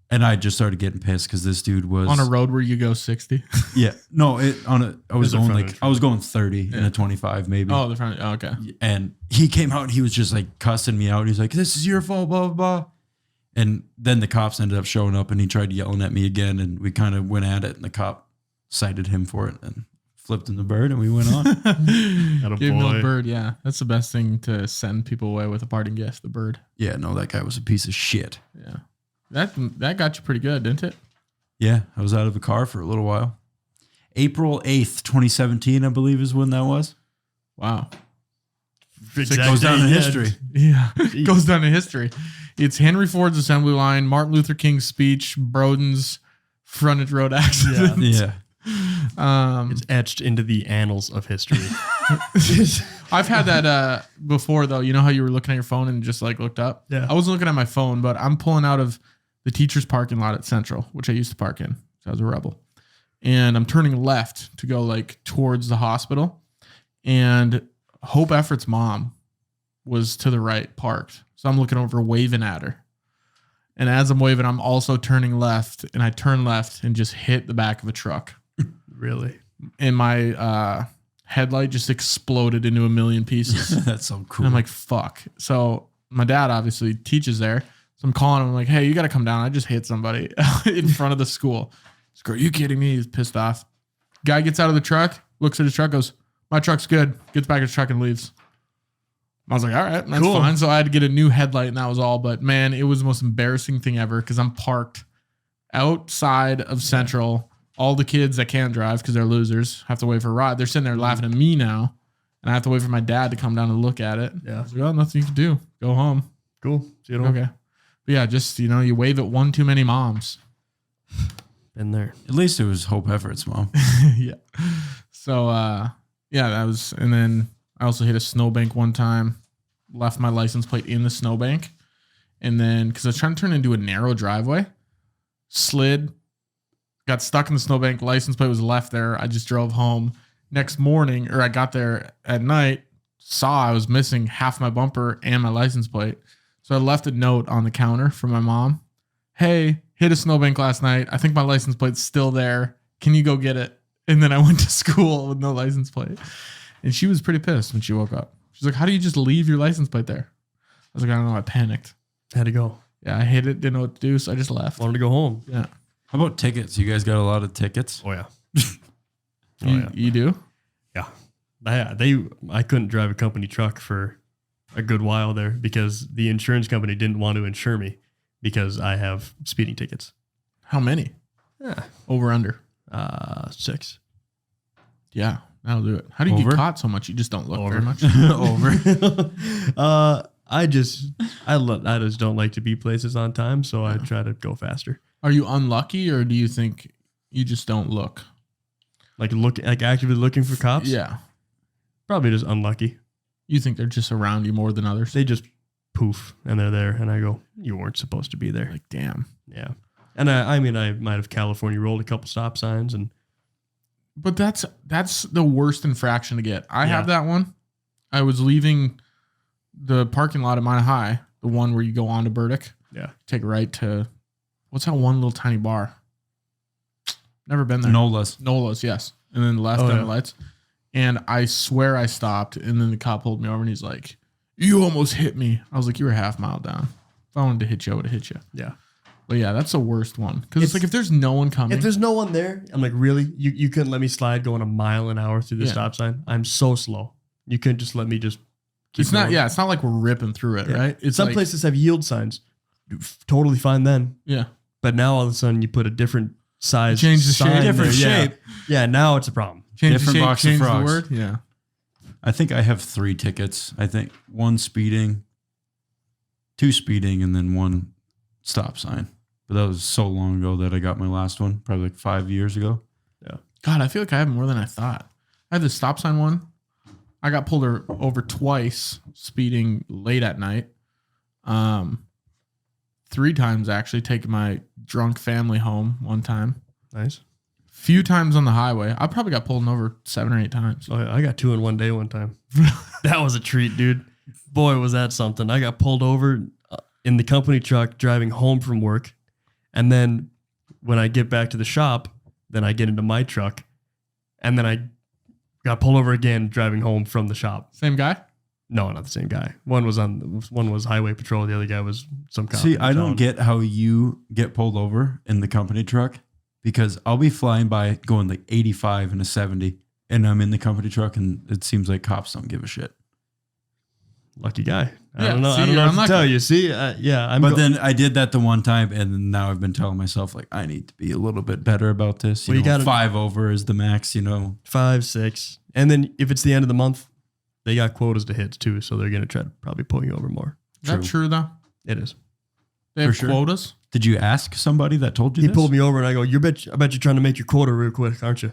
And I just started getting pissed because this dude was On a road where you go 60. Yeah, no, I was There's a going frontage like I was going 30 in Yeah. a 25 maybe. Oh, the front. Oh, okay. And he came out and he was just like cussing me out. He's like, "This is your fault, blah blah blah." And then the cops ended up showing up and he tried yelling at me again, and we kind of went at it, and the cop cited him for it and flipped him the bird, and we went on. Gave him boy. the bird. Yeah. That's the best thing to send people away with a parting gift, the bird. Yeah, no, that guy was a piece of shit. Yeah. That got you pretty good, didn't it? Yeah, I was out of the car for a little while. April 8th, 2017, I believe is when that was. Wow. It goes down in history. Yeah. Goes down in history. It's Henry Ford's assembly line, Martin Luther King's speech, Broden's frontage road accident. Yeah. It's etched into the annals of history. I've had that before, though. You know how you were looking at your phone and just like looked up? Yeah. I wasn't looking at my phone, but I'm pulling out of the teacher's parking lot at Central, which I used to park in. So I was a rebel. And I'm turning left to go like towards the hospital. And Hope Effort's mom was to the right parked. So I'm looking over, waving at her. And as I'm waving, I'm also turning left. And I turn left and just hit the back of a truck. Really? And my headlight just exploded into a million pieces. That's so cool. And I'm like, fuck. So my dad obviously teaches there. So I'm calling him, like, hey, you got to come down. I just hit somebody in front of the school. He's like, are you kidding me? He's pissed off. Guy gets out of the truck, looks at his truck, goes, my truck's good. Gets back in his truck and leaves. I was like, all right, that's Cool. fine. So I had to get a new headlight and that was all. But man, it was the most embarrassing thing ever because I'm parked outside of Central. All the kids that can't drive because they're losers have to wait for a ride. They're sitting there laughing at me now. And I have to wait for my dad to come down and look at it. Yeah. I was like, well, nothing you can do. Go home. Cool. See you later. Okay. But yeah, just, you wave at one too many moms. Been there. At least it was Hope Effort's mom. Yeah. So, yeah, that was, and then I also hit a snowbank one time, left my license plate in the snowbank. And then, because I was trying to turn into a narrow driveway, slid, got stuck in the snowbank, license plate was left there. I just drove home. Next morning, or I got there at night, saw I was missing half my bumper and my license plate. So I left a note on the counter for my mom. Hey, hit a snowbank last night. I think my license plate's still there. Can you go get it? And then I went to school with no license plate. And she was pretty pissed when she woke up. She's like, how do you just leave your license plate there? I was like, I don't know. I panicked. Had to go. Yeah, I hit it. Didn't know what to do. So I just left. Wanted to go home. Yeah. How about tickets? You guys got a lot of tickets? Oh, yeah. You do? Yeah. I couldn't drive a company truck for a good while there because the insurance company didn't want to insure me because I have speeding tickets. How many? Yeah. Over under? 6. Yeah. That'll do it. How do you Over? get caught so much? You just don't look Over. very much. Over. I just don't like to be places on time, so I try to go faster. Are you unlucky, or do you think you just don't look? Like actively looking for cops? Yeah. Probably just unlucky. You think they're just around you more than others? They just poof and they're there, and I go, "You weren't supposed to be there." Like, damn. Yeah. And I mean, I might have California rolled a couple stop signs, and But that's the worst infraction to get. I Yeah. have that one. I was leaving the parking lot at Mine High, the one where you go on to Burdick. Yeah. Take a right to, what's that one little tiny bar? Never been there. Nola's. Nola's, yes. And then left Oh, on yeah. the lights. And I swear I stopped. And then the cop pulled me over and he's like, "You almost hit me." I was like, "You were half mile down. If I wanted to hit you, I would have hit you." yeah. But yeah, that's the worst one. Because it's like if there's no one coming. If there's no one there, I'm like, really? You couldn't let me slide going a mile an hour through the Yeah. stop sign? I'm so slow. You couldn't just let me just keep It's not, going? yeah, it's not like we're ripping through it, Yeah. right? It's Some like, places have yield signs. Totally fine then. yeah. But now all of a sudden you put a different size Change the shape. sign Different there. shape. Yeah, now it's a problem. Change Different the shape, box of change the frogs. word. Yeah. I think I have 3 tickets. I think 1 speeding, 2 speeding, and then 1 stop sign. But that was so long ago that I got my last one, probably like 5 years ago. God, I feel like I have more than I thought. I had the stop sign one. I got pulled over twice speeding late at night. 3 times actually, taking my drunk family home one time. Nice. Few times on the highway. I probably got pulled over 7 or 8 times. Oh, yeah, I got 2 in one day one time. That was a treat, dude. Boy, was that something. I got pulled over in the company truck driving home from work. And then when I get back to the shop, then I get into my truck. And then I got pulled over again driving home from the shop. Same guy? No, not the same guy. One was highway patrol. The other guy was some cop. See, in I don't town. get how you get pulled over in the company truck because I'll be flying by going like 85 and a 70, and I'm in the company truck, and it seems like cops don't give a shit. Lucky guy. I Yeah, don't know. see, I don't you're know what unlucky. to tell you. See, yeah. But then I did that the one time, and then now I've been telling myself like I need to be a little bit better about this. Well, you gotta- 5 over is the max. 5, 6. And then if it's the end of the month, they got quotas to hit too. So they're going to try to probably pull you over more. Is that true though? It is. They have For sure. quotas? Did you ask somebody that told you He this? pulled me over and I go, I bet you're trying to make your quota real quick, aren't you?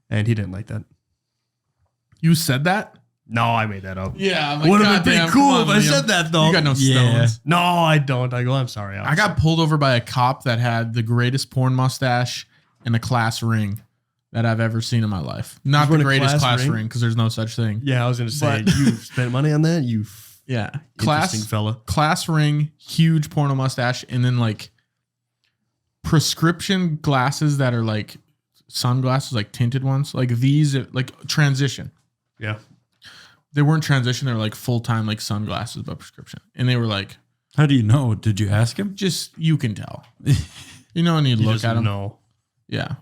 And he didn't like that. You said that? No, I made that up. Yeah. I'm like, Would have been "Goddamn, pretty cool come if on, I Liam. said that though. You got no Yeah. stones. No, I don't. I go, I'm sorry. I got pulled over by a cop that had the greatest porn mustache and a class ring that I've ever seen in my life. Not the wearing a greatest class class ring? ring because there's no such thing. Yeah, I was going to say, But- you spent money on that? You Yeah. interesting fella. Class ring, huge porno mustache, and then like prescription glasses that are like sunglasses, like tinted ones. Like these, like transition. Yeah. They weren't transition. They were like full-time like sunglasses, but prescription. And they were like, How do you know? Did you ask him? just, you can tell. You know, and you You look just at them. know. Yeah.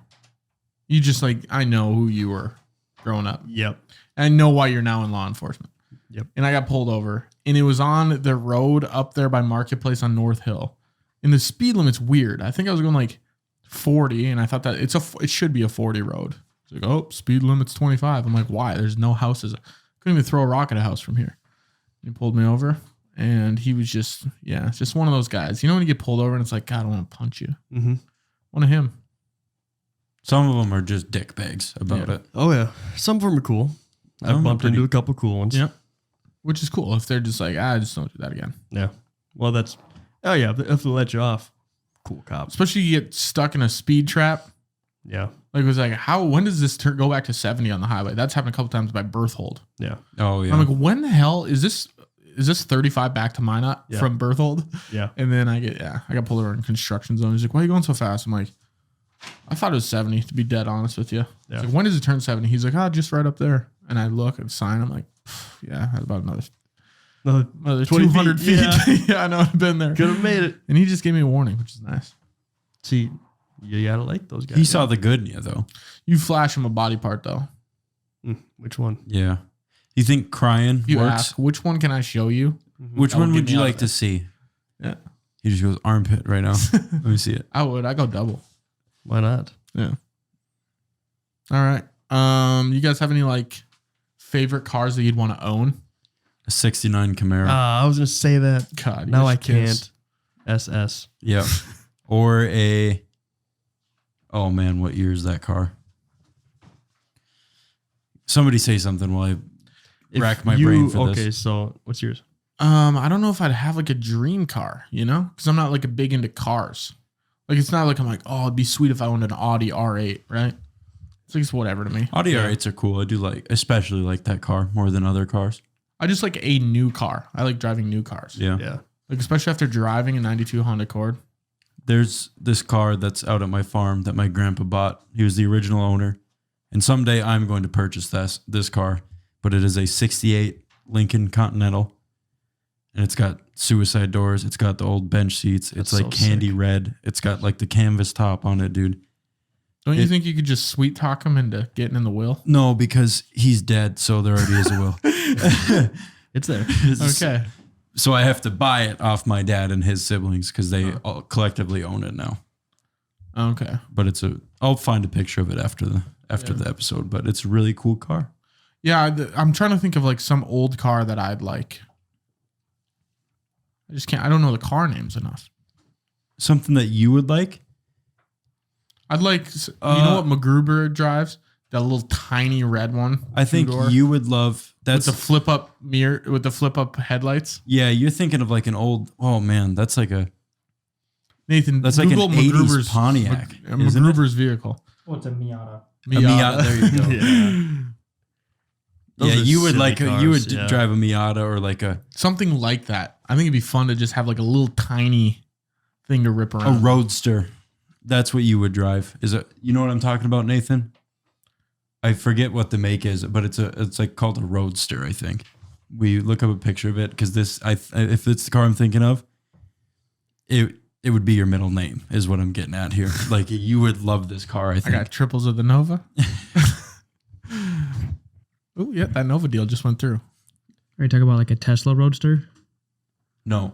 You just like, I know who you were growing up. Yep. And I know why you're now in law enforcement. Yep. And I got pulled over. And it was on the road up there by Marketplace on North Hill. And the speed limit's weird. I think I was going like 40, and I thought that it should be a 40 road. It's like, oh, speed limit's 25. I'm like, why? There's no houses. Couldn't even throw a rock at a house from here. He pulled me over, and he was just, yeah, it's just one of those guys. You know when you get pulled over and it's like, God, I want to punch you. Mm-hmm. One of him. Some of them are just dick bags about Yeah. it. Oh, yeah. Some of them are cool. I've Some are bumped into pretty- a couple cool ones. Yep. Which is cool if they're just like, just don't do that again. Yeah. Well, oh, yeah. If they let you off, cool cops. Especially you get stuck in a speed trap. Yeah. Like it was like, when does this go back to 70 on the highway? That's happened a couple times by Berthold. Yeah. Oh yeah. I'm like, when the hell is this 35 back to Minot Yeah. from Berthold? Yeah. And then I got pulled over in construction zone. He's like, why are you going so fast? I'm like, I thought it was 70 to be dead honest with you. Yeah. It's like, when does it turn 70? He's like, just right up there. And I look at the sign. I'm like, yeah, that's about another 20 200 feet. feet, Yeah, I know. I've been there. Could have made it. And he just gave me a warning, which is nice. See, you gotta like those guys. he saw the good in you though. You flash him a body part though. Which one? Yeah. You think crying You works? ask, which one can I show you? Which That would one get would me you out like of to it. see? Yeah. He just goes armpit right now. Let me see it. I would. I go double. Why not? Yeah. All right. You guys have any like favorite cars that you'd want to own? A 69 Camaro. I was gonna say that. God, Now you're I kiss. can't. SS. Yeah. Or a, oh man, what year is that car? Somebody say something while I rack my brain for this. Okay, so what's yours? I don't know if I'd have like a dream car, you know, because I'm not like a big into cars. Like it's not like I'm like, oh, it'd be sweet if I owned an Audi R8, right? It's like it's whatever to me. Audi R8s are cool. I do like, especially like that car more than other cars. I just like a new car. I like driving new cars. Yeah. Yeah. Like especially after driving a 92 Honda Accord. There's this car that's out at my farm that my grandpa bought. He was the original owner. And someday I'm going to purchase this car, but it is a 68 Lincoln Continental. And it's got suicide doors. It's got the old bench seats. It's That's like so candy sick. red. It's got like the canvas top on it, dude. Don't you think you could just sweet talk him into getting in the wheel? No, because he's dead, so there already is a will. It's there. Okay. So I have to buy it off my dad and his siblings because they all collectively own it now. Okay. But I'll find a picture of it after the episode, but it's a really cool car. Yeah, I'm trying to think of like some old car that I'd like. I just can't. I don't know the car names enough. Something that you would like? I'd like. You know what MacGruber drives? That little tiny red one. I think two-door, you would love with the flip up mirror with the flip up headlights. Yeah, you're thinking of like an old. Oh man, that's like a. Nathan, That's like Google an 80s MacGruber's Pontiac, isn't it? MacGruber's vehicle. Oh, it's a Miata. A Miata. There you go. Yeah. Those Yeah, are you would silly like cars, you would yeah. drive a Miata or like a Something like that. I think it'd be fun to just have like a little tiny thing to rip a around. Roadster. That's what you would drive. Is it? You know what I'm talking about, Nathan? I forget what the make is, but it's like called a Roadster. I think we look up a picture of it because if it's the car I'm thinking of, it would be your middle name is what I'm getting at here. Like you would love this car. I I think. got triples of the Nova. Oh yeah, that Nova deal just went through. Are you talking about like a Tesla Roadster? No,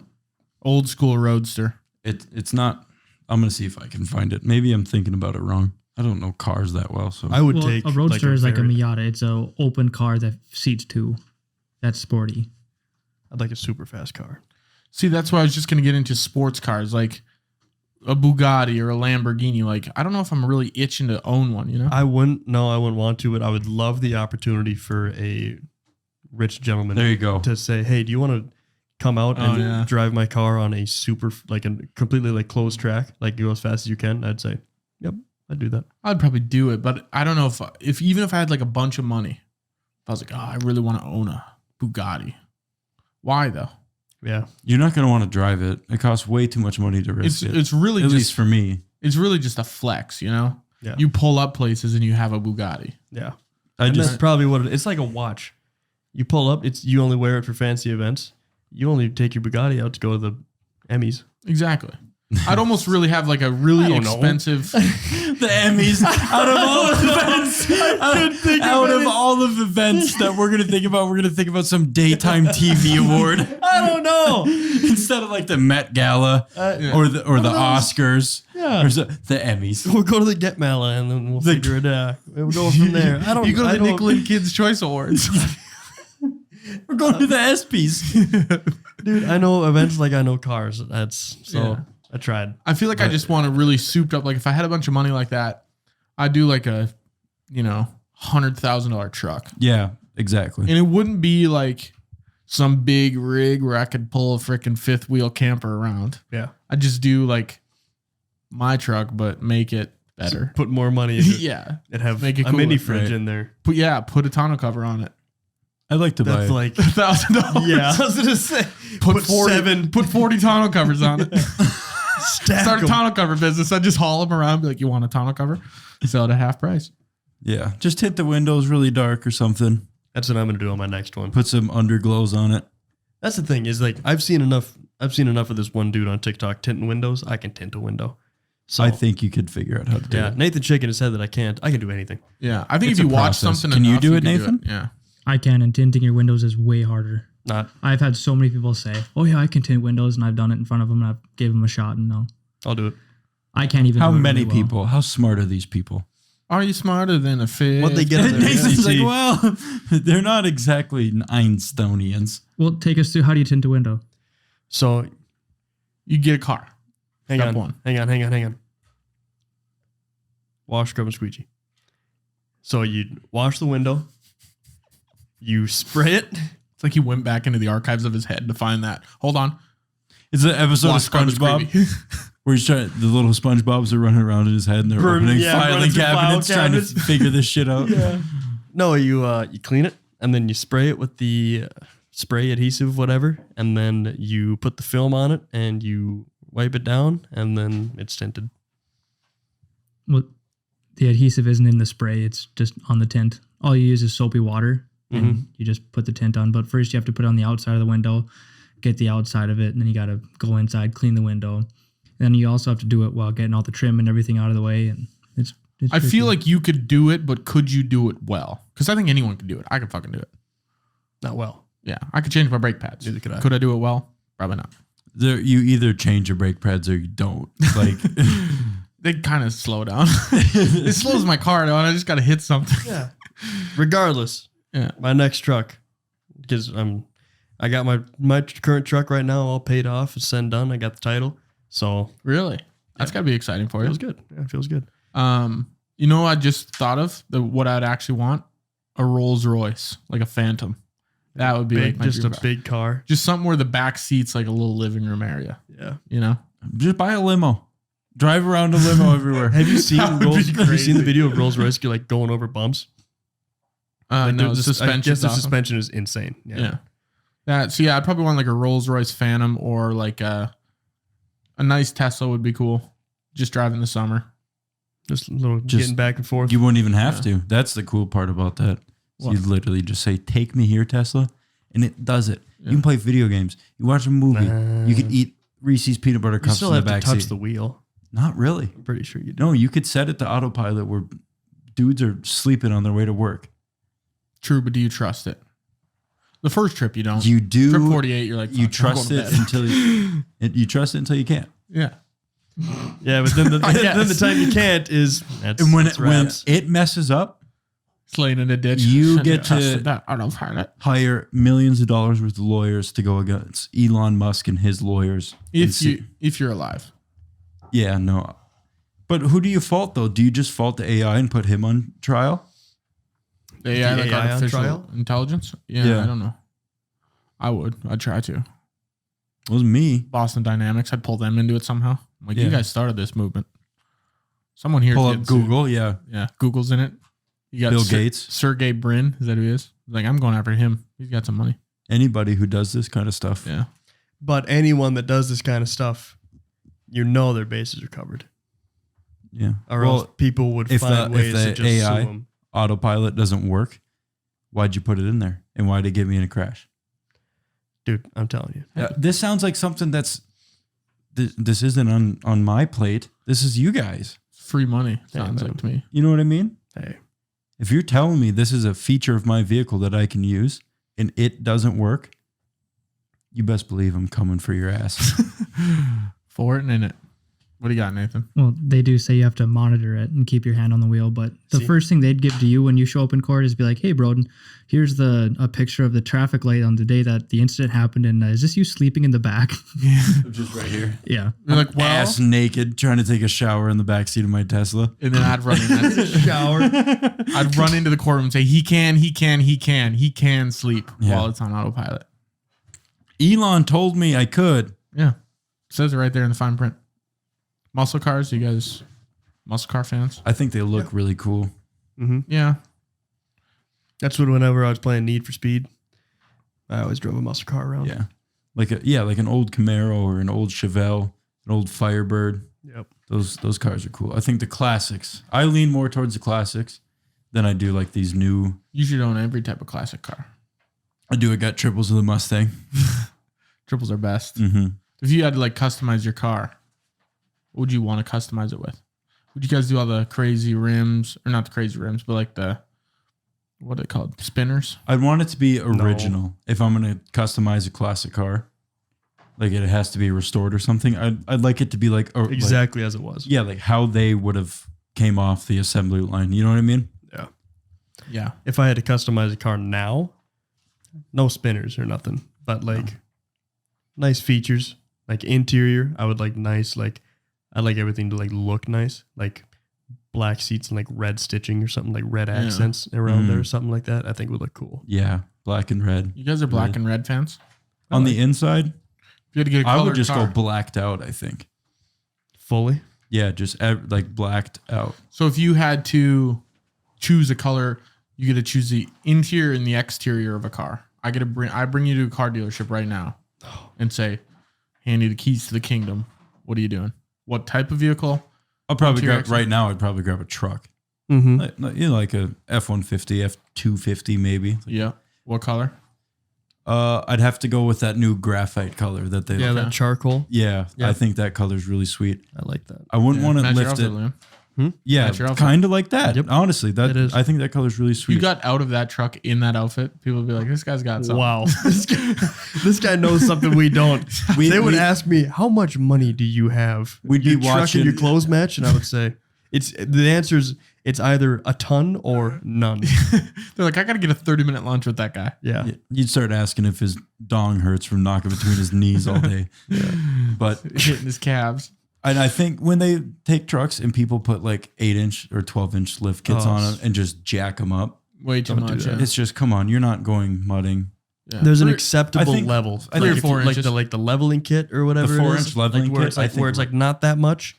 Old school Roadster. it's not. I'm gonna see if I can find it. Maybe I'm thinking about it wrong. I don't know cars that well, so I would Well, take a Roadster is like a very- Miata. It's a open car that seats two. That's sporty. I'd like a super fast car. See, that's why I was just gonna get into sports cars, like a Bugatti or a Lamborghini. Like, I don't know if I'm really itching to own one. You know? I wouldn't want to, but I would love the opportunity for a rich gentleman there you go. to say, "Hey, do you want to come out and yeah. drive my car on a super like a completely like closed track, like go as fast as you can?" I'd say, "Yep, I'd do that." I'd probably do it, but I don't know if even if I had like a bunch of money, if I was like, oh, I really want to own a Bugatti. Why though? Yeah, You're not gonna want to drive it. It costs way too much money to risk it. It's really At just least for me. it's really just a flex, you know? Yeah. You pull up places and you have a Bugatti. yeah. I And just that's probably what it's like. A watch. You pull up. You only wear it for fancy events. You only take your Bugatti out to go to the Emmys. Exactly. I'd almost really have like a I really don't know. expensive. the Emmys out of all of the events. Out of all of the events that we're gonna think about some daytime TV award I don't know. instead of like the Met Gala Yeah. or the Oscars. Yeah. Or the Emmys. We'll go to the Get Mala and then we'll figure it out. We'll go from there. I don't. You go to I the don't- Nickel and Kids Choice Awards. We're going to the ESPYs. Dude. I know events like I know cars. That's so. Yeah. I tried. I feel like I just want to really souped up. Like if I had a bunch of money like that, I'd do like a, $100,000 truck. Yeah, exactly. And it wouldn't be like some big rig where I could pull a freaking fifth wheel camper around. Yeah. I'd just do like my truck, but make it better. Put more money into it Yeah. and have Make it a mini cooler, fridge right. in there. Put a tonneau cover on it. I'd like to buy That's it. like $1,000. yeah. I was gonna say Put 40 tonneau covers on it. stack Start a 'em. tonneau cover business. I'd just haul them around. Be like, you want a tonneau cover? Sell it at half price. Yeah, just hit the windows really dark or something. That's what I'm gonna do on my next one. Put some underglows on it. That's the thing is like I've seen enough of this one dude on TikTok tinting windows. I can tint a window. So I think you could figure out how to do yeah, it. Nathan shaking his head that I can't. I can do anything. Yeah. I think It's if you a watch process. something Can you enough, do it, can Nathan? Yeah. I can, and tinting your windows is way harder. Not. I've had so many people say, "Oh yeah, I can tint windows," and I've done it in front of them, and I've gave them a shot, and no, I'll do it. I can't even. How do it many really well. people? How smart are these people? Are you smarter than a fish? What they get on their Nathan's like, SAT? well, they're not exactly Einsteinians. Well, take us through how do you tint a window? So You get a car. hang Step on, one. hang on. Wash, scrub, and squeegee. So you wash the window. You spray it. It's like he went back into the archives of his head to find that. Hold on. It's an episode Wash, of scrub, and SpongeBob squeegee. where he's trying. The little SpongeBobs are running around in his head and they're opening filing running through file cabinets, trying to cabinets. figure this shit out. No, you clean it and then you spray it with the spray adhesive, whatever, and then you put the film on it and you wipe it down and then it's tinted. Well, the adhesive isn't in the spray; it's just on the tint. All you use is soapy water, and you just put the tint on. But first, you have to put it on the outside of the window, get the outside of it, and then you got to go inside, clean the window. And then you also have to do it while getting all the trim and everything out of the way. And it's I tricky. feel like you could do it, but could you do it well? Because I think anyone could do it. I could fucking do it. Not well. Yeah, I could change my brake pads. Neither could I. Could I do it well? Probably not. You either change your brake pads or you don't. Like, They kind of slow down. It slows my car down. I just got to hit something. Yeah. Regardless, Yeah. my next truck, because I got my current truck right now all paid off. It's said and done. I got the title, so Really? That's got to be exciting for you. feels good. Yeah, it feels good. You know, I just thought of what I'd actually want: a Rolls Royce, like a Phantom. That would be like Big, my just a dream car. big car. Just something where the back seat's like a little living room area. Yeah. You know? just buy a limo. Drive around a limo everywhere. Have you seen That would Rolls? be Have you seen the crazy. video of Rolls Royce like going over bumps? Like No, the suspension. I guess the suspension is insane. Yeah. So yeah, I'd probably want like a Rolls Royce Phantom or like a nice Tesla would be cool. Just driving the summer. Just a little Just- getting back and forth. You wouldn't even have to. That's the cool part about that. So What? you literally just say, "Take me here, Tesla," and it does it. Yeah. You can play video games. You watch a movie. You can eat Reese's peanut butter You cups still in the have to back touch seat. the wheel. Not really. I'm pretty sure you do. No, you could set it to autopilot where dudes are sleeping on their way to work. True, but do you trust it? The first trip you don't. You do. Trip 48, you're like, You "Fuck, I'm trust going to it bed." until you trust it until you can't. Yeah. Yeah, but then I then the guess. time you can't is that's And when that's when wraps. it messes up, It's laying in a ditch. You Shouldn't get have trusted to- that autopilot. hire millions of dollars worth of lawyers to go against Elon Musk and his lawyers. and If you're alive. yeah, no. But who do you fault though? Do you just fault the AI and put him on trial? The AI, The like AI on artificial trial? intelligence? Yeah, Yeah. I don't know. I would. I'd try to. It was me. Boston Dynamics, I'd pull them into it somehow. I'm like, Yeah. you guys started this movement. Someone here Pull did up too. Google. Yeah, Yeah, Google's in it. You got Bill Gates. Sergey Brin, is that who he is? Like, I'm going after him. He's got some money. Anybody who does this kind of stuff. Yeah. But anyone that does this kind of stuff, you know their bases are covered. Yeah. Or Well, else people would if find the- if ways to the just AI sue them. autopilot doesn't work, why'd you put it in there? And why'd it get me in a crash? Dude, I'm telling you. This sounds like something that's this isn't on my plate. This is you guys. Free money, Yeah, sounds man. like to me. You know what I mean? Hey, If you're telling me this is a feature of my vehicle that I can use and it doesn't work, you best believe I'm coming for your ass. For it and in it. What do you got, Nathan? Well, they do say you have to monitor it and keep your hand on the wheel, but the See? first thing they'd give to you when you show up in court is be like, "Hey, Broden, here's a picture of the traffic light on the day that the incident happened, and is this you sleeping in the back?" Just right here. Yeah. You're like, well, Ass naked, trying to take a shower in the backseat of my Tesla. and then I'd run in that shower. I'd run into the courtroom and say, he can sleep Yeah. while it's on autopilot. Elon told me I could. Yeah. It says it right there in the fine print. Muscle cars, you guys muscle car fans? I think they look really cool. Yeah. That's what whenever I was playing Need for Speed, I always drove a muscle car around. Yeah. Like an old Camaro or an old Chevelle, an old Firebird. Yep. Those cars are cool. I think the classics. I lean more towards the classics than I do like these new. You should own every type of classic car. I got triples of the Mustang. Triples are best. Mm-hmm. If you had to like customize your car, what would you want to customize it with? Would you guys do all the crazy rims, or not the crazy rims, but like the, what are they called? Spinners? I'd want it to be original. If I'm going to customize a classic car, like it has to be restored or something. I'd like it to be like Exactly as it was. like how they would have came off the assembly line. You know what I mean? Yeah. If I had to customize a car now, no spinners or nothing, but like nice features, like interior. I would like nice, like I like everything to like look nice, like black seats and like red stitching or something, like red accents around there or something like that. I think would look cool. Yeah, black and red. You guys are black and red fans? On the inside, If you had to get a I colored would just car. go blacked out, I think. Fully. Yeah, just like blacked out. So if you had to choose a color, you get to choose the interior and the exterior of a car. I bring you to a car dealership right now and say, hand you the keys to the kingdom. What are you doing? What type of vehicle? I'll probably Interior, grab right now. I'd probably grab a truck, Mm-hmm. like a F-150, F-250 maybe. Yeah. What color? I'd have to go with that new graphite color that they. Yeah, that charcoal. Yeah, Yeah. I think that color's really sweet. I like that. I wouldn't want to Match your lift it. outfit, Liam. Yeah, Match your outfit. kind of like that. Yep. Honestly, that It is. I think that color's really sweet. You got out of that truck in that outfit, people would be like, this guy's got something. Wow. This guy knows something we don't. They would ask me, how much money do you have? We'd your be truck watching- and your clothes match? And I would say, the answer is it's either a ton or none. They're like, I got to get a 30-minute lunch with that guy. Yeah. You'd start asking if his dong hurts from knocking between his knees all day. But Hitting his calves. and I think when they take trucks and people put like 8-inch or 12-inch lift kits Oh, on them and just jack them up, Way too Don't do much. that. Yeah. it's just come on, you're not going mudding. Yeah. There's an Three- acceptable I think- level. I think if 4 you- inches. like the leveling kit or whatever. The it 4-inch is, leveling like where kit, it's like I think where it's like not that much.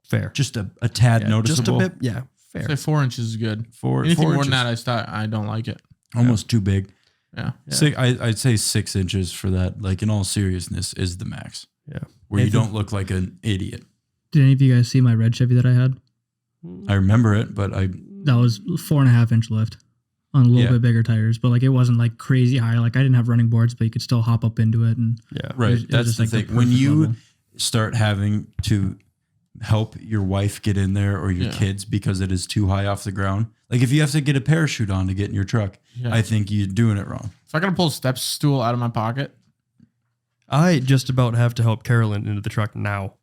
Fair. Just a tad Yeah, noticeable. Just a bit. Yeah. Fair. Say 4 inches is good. Four Anything more inches. than that, I don't like it. Almost too big. Yeah. I'd say 6 inches for that. Like in all seriousness, is the max. Yeah. Where you Nathan? don't look like an idiot. Did any of you guys see my red Chevy that I had? I remember it, but That was 4.5-inch lift on a little bit bigger tires, but like it wasn't like crazy high. Like I didn't have running boards, but you could still hop up into it. And Yeah. right. was That's just the like the thing. When perfect you level. start having to help your wife get in there or your Yeah. kids because it is too high off the ground. Like if you have to get a parachute on to get in your truck, Yeah. I think you're doing it wrong. If I gotta pull a step stool out of my pocket, I just about have to help Carolyn into the truck now.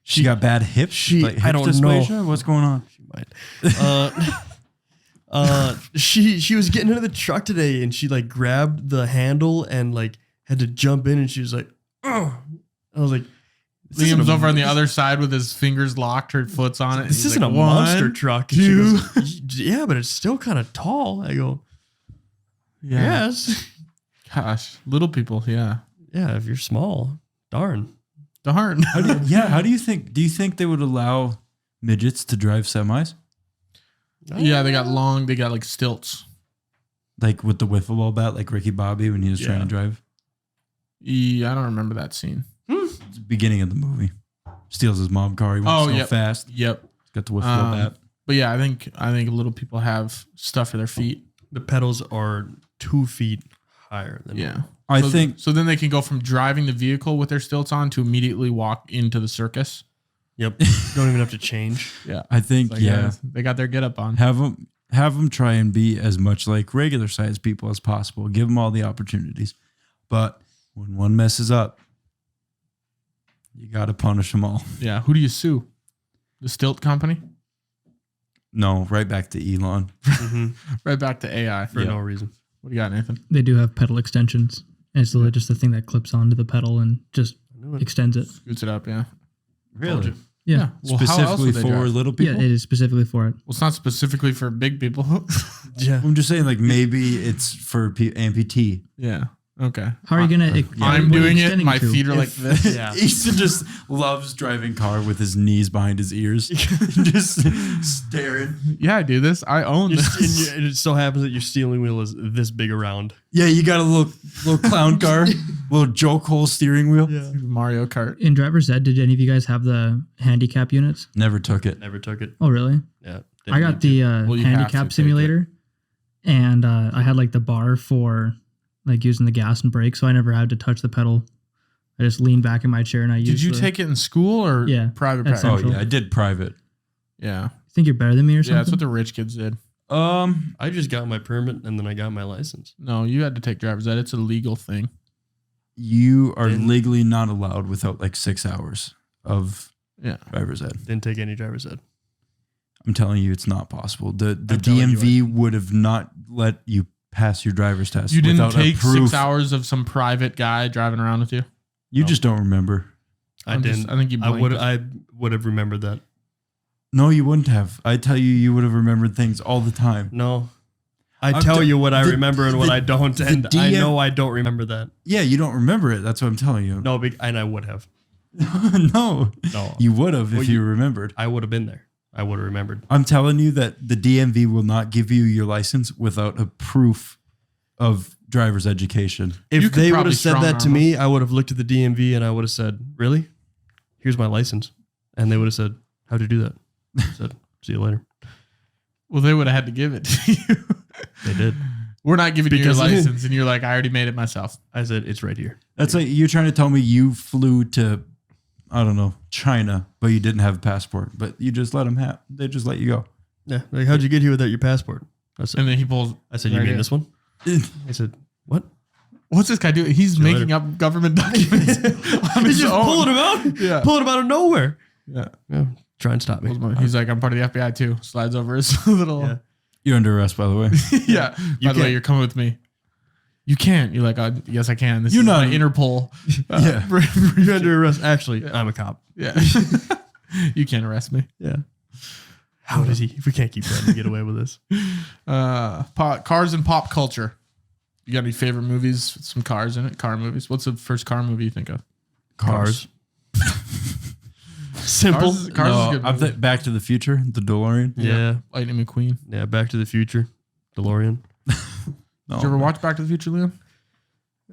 She got bad hips. I hip don't dysplasia? know. What's going on? She might. She was getting into the truck today and she like grabbed the handle and like had to jump in and she was like, oh. I was like, this isn't Liam's a- over on the other side with his fingers locked, her foot's on it. and This he's isn't like, a "One, monster truck. And she two." goes, yeah, but it's still kind of tall. I go, Yeah. yes. Gosh, little people. Yeah. Yeah, if you're small, darn. Darn. How do you think? Do you think they would allow midgets to drive semis? Yeah, they got like stilts. Like with the wiffle ball bat, like Ricky Bobby when he was trying to drive? Yeah, I don't remember that scene. It's the beginning of the movie. Steals his mob car. He wants to go yep. fast. Yep. He's got the wiffle ball bat. But yeah, I think little people have stuff for their feet. The pedals are 2 feet higher than Yeah. I So- think so. Then they can go from driving the vehicle with their stilts on to immediately walk into the circus. Yep. Don't even have to change. Yeah. I think Like, yeah. they got their get up on. Have them try and be as much like regular sized people as possible. Give them all the opportunities. But when one messes up, you got to punish them all. Yeah. Who do you sue? The stilt company? No, right back to Elon. Right back to AI. For no reason. What do you got, Nathan? they do have pedal extensions. And it's literally just the thing that clips onto the pedal and just extends it. Scoots it up. Yeah. Really? Yeah. Well, how else Specifically would they for drive? little Yeah, people? it is specifically for it. Well, it's not specifically for big people. Yeah. I'm just saying, like, maybe it's for amputee. Yeah. Okay. How are you gonna? I'm what are you doing it. extending My to? feet are like this. Yeah. Easton just loves driving car with his knees behind his ears, just staring. Yeah, I do this. I own this. And it so happens that your steering wheel is this big around. Yeah, you got a little clown car, little joke hole steering wheel. Mario Kart. In driver's ed, did any of you guys have the handicap units? Never took it. Never took it. Oh, really? Yeah. I got the you have to handicap take simulator, and I had like the bar for like using the gas and brake, so I never had to touch the pedal. I just leaned back in my chair and I used. Did you the, take it in school or Yeah, private at practice? Oh Central. yeah, I did private. Yeah. Think you're better than me or something? Yeah, that's what the rich kids did. I just got my permit and then I got my license. No, you had to take driver's ed. It's a legal thing. You are Didn't- legally not allowed without like 6 hours of Yeah. driver's ed. Didn't take any driver's ed. I'm telling you, it's not possible. The I'm telling you, DMV would have not let you pass your driver's test. You didn't without a take proof. 6 hours of some private guy driving around with you? You just don't remember. I didn't. I think you blanked it. I would have remembered that. No, you wouldn't have. I tell you, you would have remembered things all the time. No. I tell you what I remember and what I don't, and I know I don't remember that. Yeah, you don't remember it. That's what I'm telling you. No, and I would have. No, you would have if you remembered. I would have been there. I would have remembered. I'm telling you that the DMV will not give you your license without a proof of driver's education. If You could they would probably have said that to strong-arm me, I would have looked at the DMV and I would have said, "Really? Here's my license." And they would have said, "How'd you do that?" I said, "See you later." Well, they would have had to give it to you. They did. We're not giving you your Because- license. And you're like, I already made it myself. I said, "It's right here." That's like you're trying to tell me you flew to, I don't know, China, but you didn't have a passport, but you just let them have. They just let you go. Yeah. Like, how'd you get here without your passport? I said, And then he pulls. "You right mean here. this one?" I said, "What?" What's this guy doing? He's you making later. up government documents. on He's his just own. pulling them out. Yeah. Pulling them out of nowhere. Yeah. Yeah. Try and stop me. He's like, I'm part of the FBI too. Slides over his little. Yeah. You're under arrest, by the way. Yeah. You By the way, can't. you're coming with me. You can't. You're like, yes, I can. This You're is not- my Interpol. Yeah. You're under arrest. Actually, I'm a cop. Yeah. You can't arrest me. Yeah. How does he? If we can't keep letting him get away with this. Cars and pop culture. You got any favorite movies with some cars in it? Car movies. What's the first car movie you think of? Cars. Simple. Cars is a good I'm movie. Back to the Future, the DeLorean. Yeah. Lightning McQueen. Yeah. Back to the Future. DeLorean. No. Did you ever watch Back to the Future, Liam?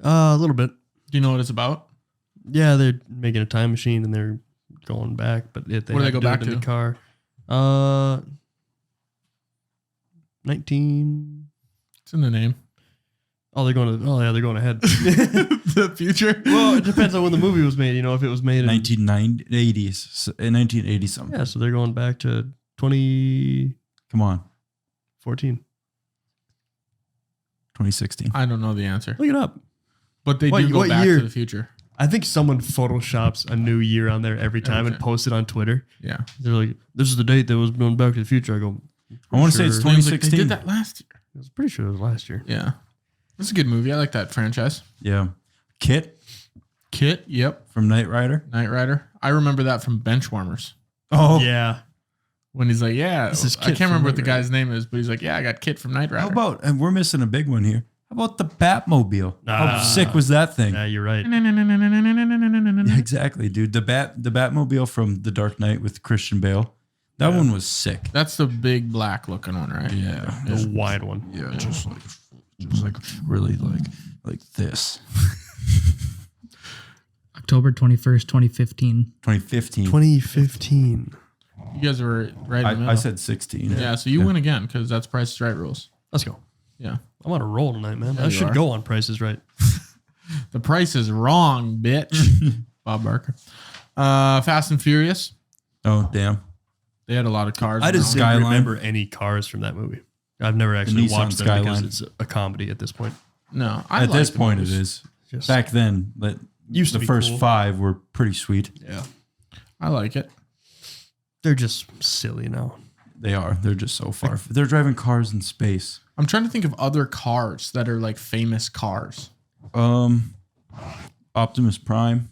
A little bit. Do you know what it's about? Yeah, they're making a time machine and they're going back, but they Where do they have go to do back it in to? the car. 19. It's in the name. Oh, they're going to. Oh, yeah, they're going ahead. The future. Well, it depends on when the movie was made. You know, if it was made in 1980s, in 1980 something. Yeah, so they're going back to 2014. Come on, 2016. I don't know the answer, Look it up. but they What- do go what back year? to the future. I think someone photoshops a new year on there every time and time. posts it on Twitter. Yeah. They're like, "This is the date that was going Back to the Future." I go, I want to say it's Sure. Liam's like, 2016. they did that last year. I was pretty sure it was last year. Yeah. That's a good movie. I like that franchise. Yeah, Kit Kit. Yep. from Knight Rider. Knight Rider. I remember that from Benchwarmers. Oh, Yeah. When he's like, yeah, This is I Kit can't remember from what the Knight Rider. guy's name is, but he's like, yeah, I got Kit from Knight Rider. How about, and we're missing a big one here. How about the Batmobile? How Ah. sick was that thing? Yeah, you're right. Yeah, exactly, dude. The Batmobile from The Dark Knight with Christian Bale. That one was sick. That's the big black looking one, right? Yeah. The wide one. Yeah, just like really like this. October 21st, 2015. 2015. 2015. You guys were right in the middle. I said 16. yeah, so you win again because that's Price is Right rules. Let's go. Yeah. I'm on a roll tonight, man. Yeah, I you should are. go on Prices Right. The price is wrong, bitch. Bob Barker. Fast and Furious. Oh, damn. They had a lot of cars. I just around. didn't Skyline. remember any cars from that movie. I've never actually Nissan watched them Skyline. because it's a comedy at this point. No, I At this like the point, movies. it is. Just, Back then, but Used to the be first cool. 5 were pretty sweet. yeah. I like it. They're just silly now. They are. They're just so far. They're driving cars in space. I'm trying to think of other cars that are like famous cars. Optimus Prime.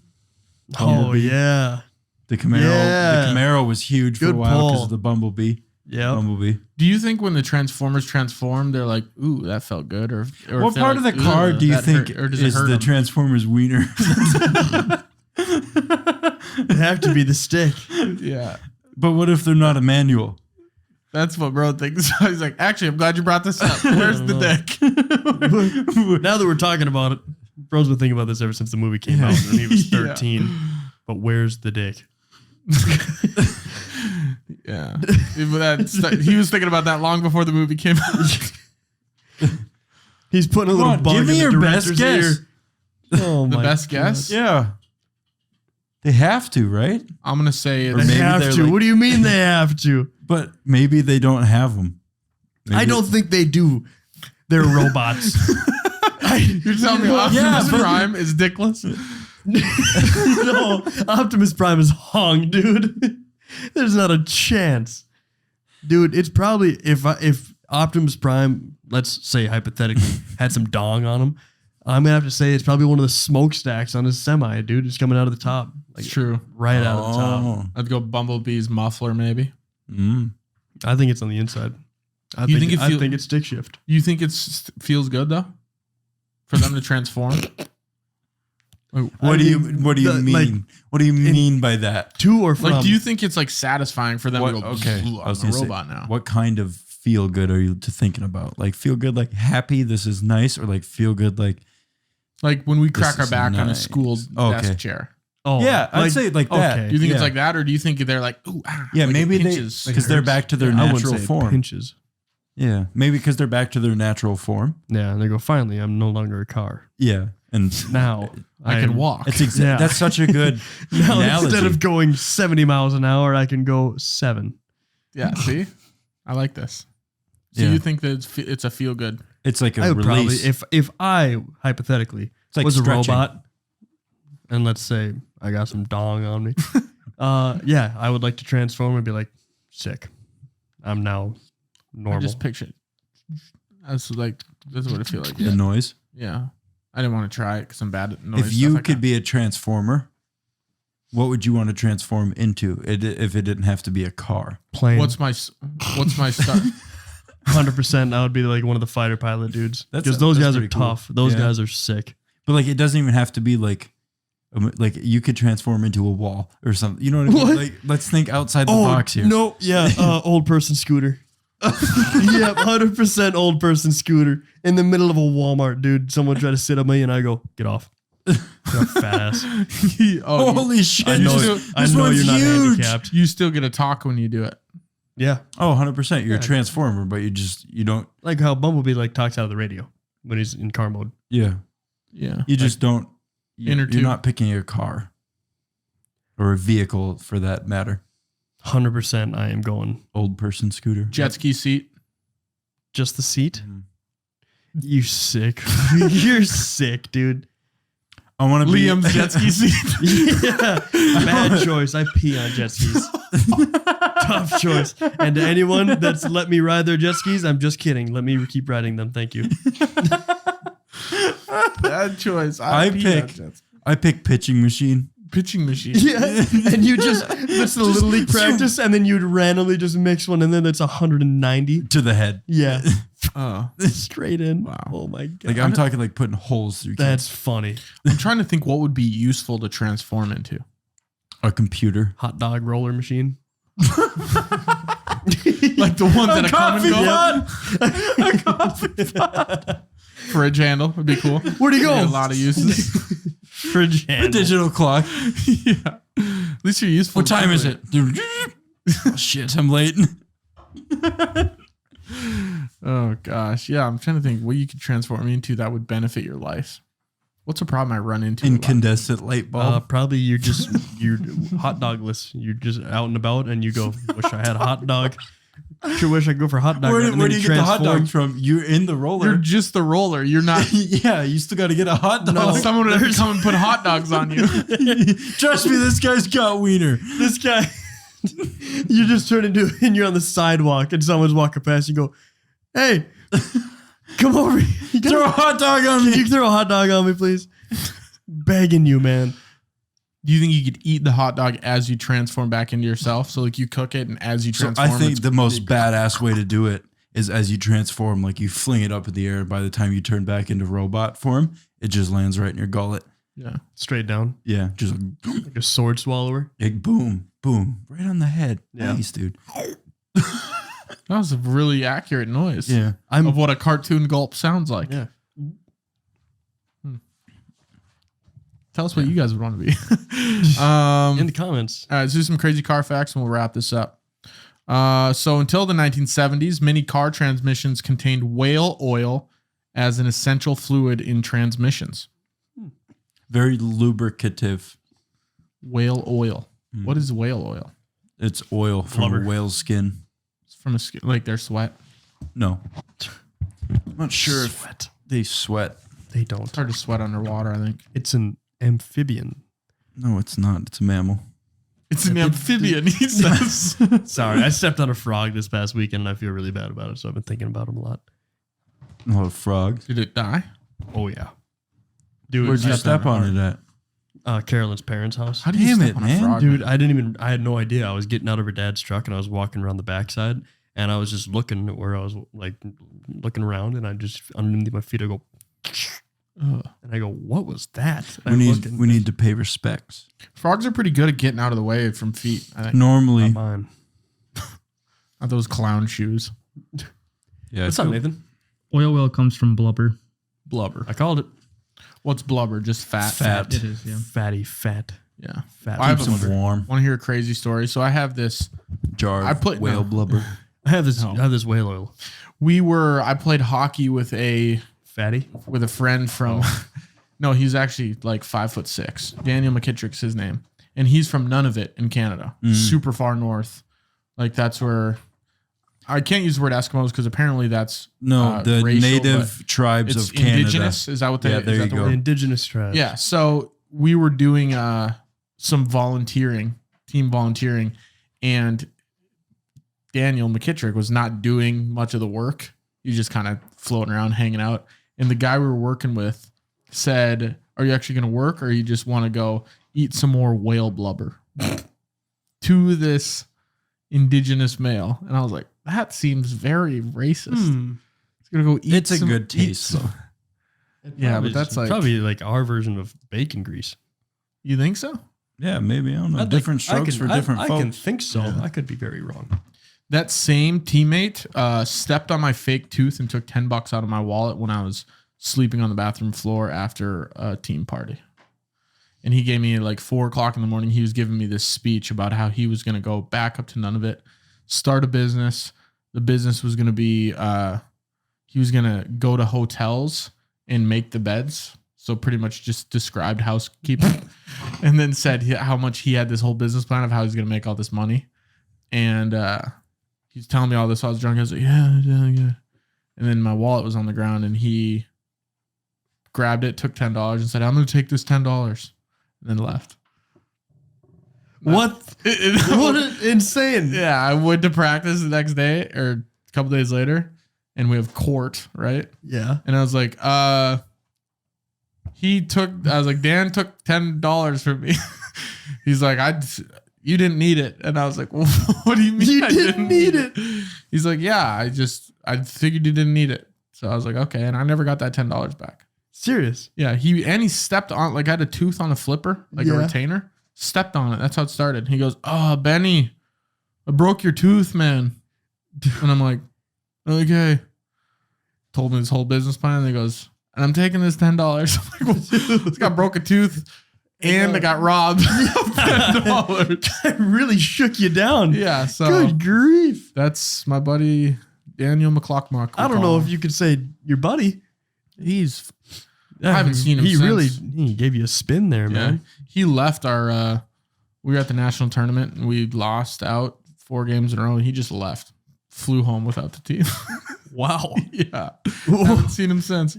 Oh, Bumblebee. yeah. The Camaro. Yeah. The Camaro was huge for Good a while because pull. of the Bumblebee. Yeah. Bumblebee. Do you think when the Transformers transform, they're like, "Ooh, that felt good," or if What they're part like, of the car "Ugh, do you that think hurt," or does it is hurt the 'em? Transformers wiener? It'd have to be the stick. Yeah, But what if they're not a manual? that's what bro thinks. He's like, "Actually, I'm glad you brought this up. Where's the deck?" Now that we're talking about it, Bro's been thinking about this ever since the movie came out when he was Yeah. 13. But where's the dick? Yeah, he was thinking about that long before the movie came out. He's putting a Come little on, bug give in me the your best director's guess. ear. Oh, The my best God. guess? Yeah. They have to, right? I'm gonna say Or it's, They maybe have they're to. like- What do you mean they have to? But maybe they don't have them. I don't think they do. They're robots. you're telling me Optimus but- Prime is dickless? No, Optimus Prime is hung, dude. There's not a chance. Dude, it's probably if Optimus Prime, let's say hypothetically, had some dong on him, I'm gonna have to say it's probably one of the smokestacks on his semi, dude. It's coming out of the top. Like, It's true. Right out of the top. I'd go Bumblebee's muffler, maybe. I think it's on the inside. I You think think it's stick shift. You think it feels good though, for them to transform? What do you mean? What do you mean by that? To or from? Like, do you think it's like satisfying for them to go? Okay, I'm a robot now. What kind of feel good are you thinking about? Like feel good, like happy, this is nice, or like feel good, like when we crack our is back on a nice. school desk chair? Oh, yeah, I'd say like that. okay. Do you think it's Yeah. like that, or do you think they're like, ooh, Yeah, like maybe it they pinches? because they're back to their I wouldn't natural say it form. pinches. Yeah, maybe because they're back to their natural form. Yeah, and they go, finally, I'm no longer a car. Yeah, and Now I can walk. it's Yeah. that's such a good Now analogy. instead of going 70 miles an hour, I can go 7. Yeah, see, I like this. So Yeah. you think that it's a feel good? It's like a I would probably, release. if I hypothetically It's like was stretching. a robot, and let's say I got some dong on me, yeah, I would like to transform and be like, sick. I'm now normal. I just pictured. That's like that's what it feels like. The Yeah, noise. yeah. I didn't want to try it because I'm bad at noise. If you stuff like could that. be a transformer, what would you want to transform into? If it didn't have to be a car. Plane. what's my start? 100%? I would be like one of the fighter pilot dudes because those that's guys are pretty cool. tough. Those Yeah. guys are sick. But like, it doesn't even have to be like you could transform into a wall or something. You know what I mean? What? Like, let's think outside the box here. No, yeah, old person scooter. Yep, 100% old person scooter in the middle of a Walmart, dude. Someone tried to sit on me, and I go, "Get off, get off, fat ass." Holy shit! I know, this I know one's you're not huge. handicapped. You still get a talk when you do it. Yeah, Oh, 100%. You're a transformer, but you don't. like how Bumblebee talks out of the radio when he's in car mode. Yeah, Yeah. you just don't. Inner You're tube. not picking a car or a vehicle for that matter. 100%, I am going Old person scooter. Jet ski seat. just the seat. Mhm. You sick? You're sick, dude. I want to be Liam's jet ski seat. Yeah, bad choice. I pee on jet skis. Tough choice. And to anyone that's let me ride their jet skis, I'm just kidding. Let me keep riding them. Thank you. Bad choice. I pick pitching machine. pitching machine. Yeah, and you that's the little league practice, and then you'd randomly just mix one, and then it's 190 to the head. Yeah, Oh, straight in. Wow. Oh my god, Like I'm talking like putting holes through that's funny. I'm trying to think what would be useful to transform into. a computer. Hot dog roller machine. Like the ones that come and go. pot. Fridge handle would be cool. Where'd he go? A lot of uses. Fridge A handle. digital clock. Yeah. At least you're useful. What time is it? Oh, shit, I'm late. Oh gosh. Yeah, I'm trying to think what you could transform into that would benefit your life. What's a problem I run into? a lot? Incandescent light bulb. Probably you're hot dogless. You're just out and about, and you go, "Wish I had a hot dog. Sure wish I could go for a hot dog." where and do then you get the hot transform. dog from? You're in the roller. You're just the roller. You're not. Yeah, you still got to get a hot dog. No. Someone would have to come and put hot dogs on you. Trust me, this guy's got wiener. This guy, you just turn into, and you're on the sidewalk, and someone's walking past. You go, "Hey, come over here. You Throw a hot dog on me. Can you throw a hot dog on me, please?" Begging you, man. Do you think you could eat the hot dog as you transform back into yourself? So like you cook it and as you So transform, I think it's the most badass way to do it is as you transform, like you fling it up in the air. By the time you turn back into robot form, it just lands right in your gullet. yeah. Straight down, Yeah, just like a sword swallower. like boom, boom, right on the head. Yeah. Nice, dude. That was a really accurate noise. Yeah, Of what a cartoon gulp sounds like. Yeah. Tell us what you guys would want to be. In the comments. All right, let's do some crazy car facts and we'll wrap this up. So until the 1970s, many car transmissions contained whale oil as an essential fluid in transmissions. very lubricative. Whale oil. What is whale oil? It's oil from Blubber. a whale's skin. It's from like their sweat. No, I'm not sure if Sweat. they sweat. They don't. It's hard to sweat underwater, I think. It's an amphibian. No, it's not. It's a mammal. It's an amphibian, he says. Sorry, I stepped on a frog this past weekend and I feel really bad about it. So I've been thinking about him a lot. Oh, frogs. Did it die? Oh, yeah. Dude, Where'd you step on it at? Carolyn's parents' house. How do you Damn step it, on a man. frog? Dude, I had no idea. I was getting out of her dad's truck and I was walking around the backside and I was just looking at where I was like looking around and I just underneath my feet I go Ugh. and I go, what was that? And We need to pay respects. Frogs are pretty good at getting out of the way from feet. I think. Normally, mine. Not those clown shoes. yeah. What's up, Nathan? Oil well comes from blubber. Blubber. I called it What's blubber? Just fat. Fat. It is, yeah. fatty fat. Yeah. Fat. I have Keeps them warm. Want to hear a crazy story? So I have this. Jar of I put- whale no. blubber. I have this. No. I have this whale oil. I played hockey with a Fatty. friend from. No, he's actually like 5'6". Daniel McKittrick's his name, and he's from Nunavut in Canada, super far north. Like that's where. I can't use the word Eskimos because apparently that's No, the racial, native tribes it's of Canada. indigenous. Is that what they? Yeah, there is that you the go. word? The indigenous tribes. Yeah. So we were doing some team volunteering, and Daniel McKittrick was not doing much of the work. He was just kind of floating around, hanging out. And the guy we were working with said, "Are you actually going to work, or you just want to go eat some more whale blubber?" To this indigenous male, and I was like, "That seems very racist." It's gonna go eat. It's a some- good eat taste, some- though. Yeah, but that's like probably like our version of bacon grease. You think so? Yeah, maybe. I don't know. Different strokes for different I folks. can think so. I could be very wrong. That same teammate stepped on my fake tooth and took $10 out of my wallet when I was sleeping on the bathroom floor after a team party. And he gave me like 4:00 in the morning. He was giving me this speech about how he was going to go back up to Nunavut, start a business. The business was going to be, he was going to go to hotels and make the beds. So pretty much just described housekeeping and then said how much he had this whole business plan of how he's going to make all this money. And he's telling me all this. I was drunk. I was like, yeah. And then my wallet was on the ground and he grabbed it, took $10 and said, "I'm going to take this $10 and then left. What? What insane. Yeah. I went to practice the next day or a couple days later and we have court, right? Yeah. And I was like, Dan took $10 from me. He's like, you didn't need it. And I was like, well, what do you mean You I didn't need it? He's like, yeah, I figured you didn't need it. So I was like, okay. And I never got that $10 back. Serious. Yeah. He stepped on, like I had a tooth on a flipper, like a Yeah. retainer, stepped on it. That's how it started. He goes, "Oh, Benny, I broke your tooth, man." And I'm like, okay. Told me this whole business plan. And he goes, "And I'm taking this $10. I'm like, well, this guy broke a tooth and I got robbed of $10. I really shook you down. Yeah. So Good grief. that's my buddy Daniel McClockmuck. I don't know if you could say your buddy. He's. I haven't seen him He since. really he gave you a spin there, Yeah. man. He left our. We were at the national tournament and we lost out 4 games in a row. And he just left, flew home without the team. Wow. Yeah. Haven't seen him since.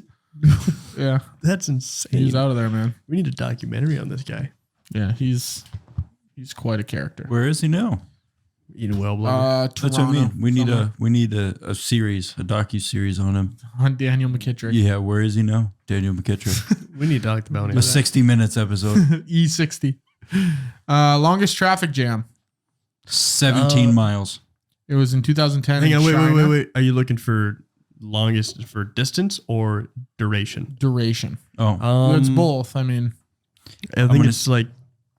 Yeah. That's insane. He's out of there, man. We need a documentary on this guy. Yeah. He's quite a character. Where is he now? Eating well blubber. That's what I mean. We need a series, a docu-series on him. On Daniel McKittrick. Yeah, where is he now? Daniel McKittrick. We need to talk about A 60 minutes episode. E60. Longest traffic jam. 17 miles. It was in 2010. Hang in on, China. wait. Are you looking for longest for distance or duration? Duration. Oh, It's both. I mean, I think gonna- it's like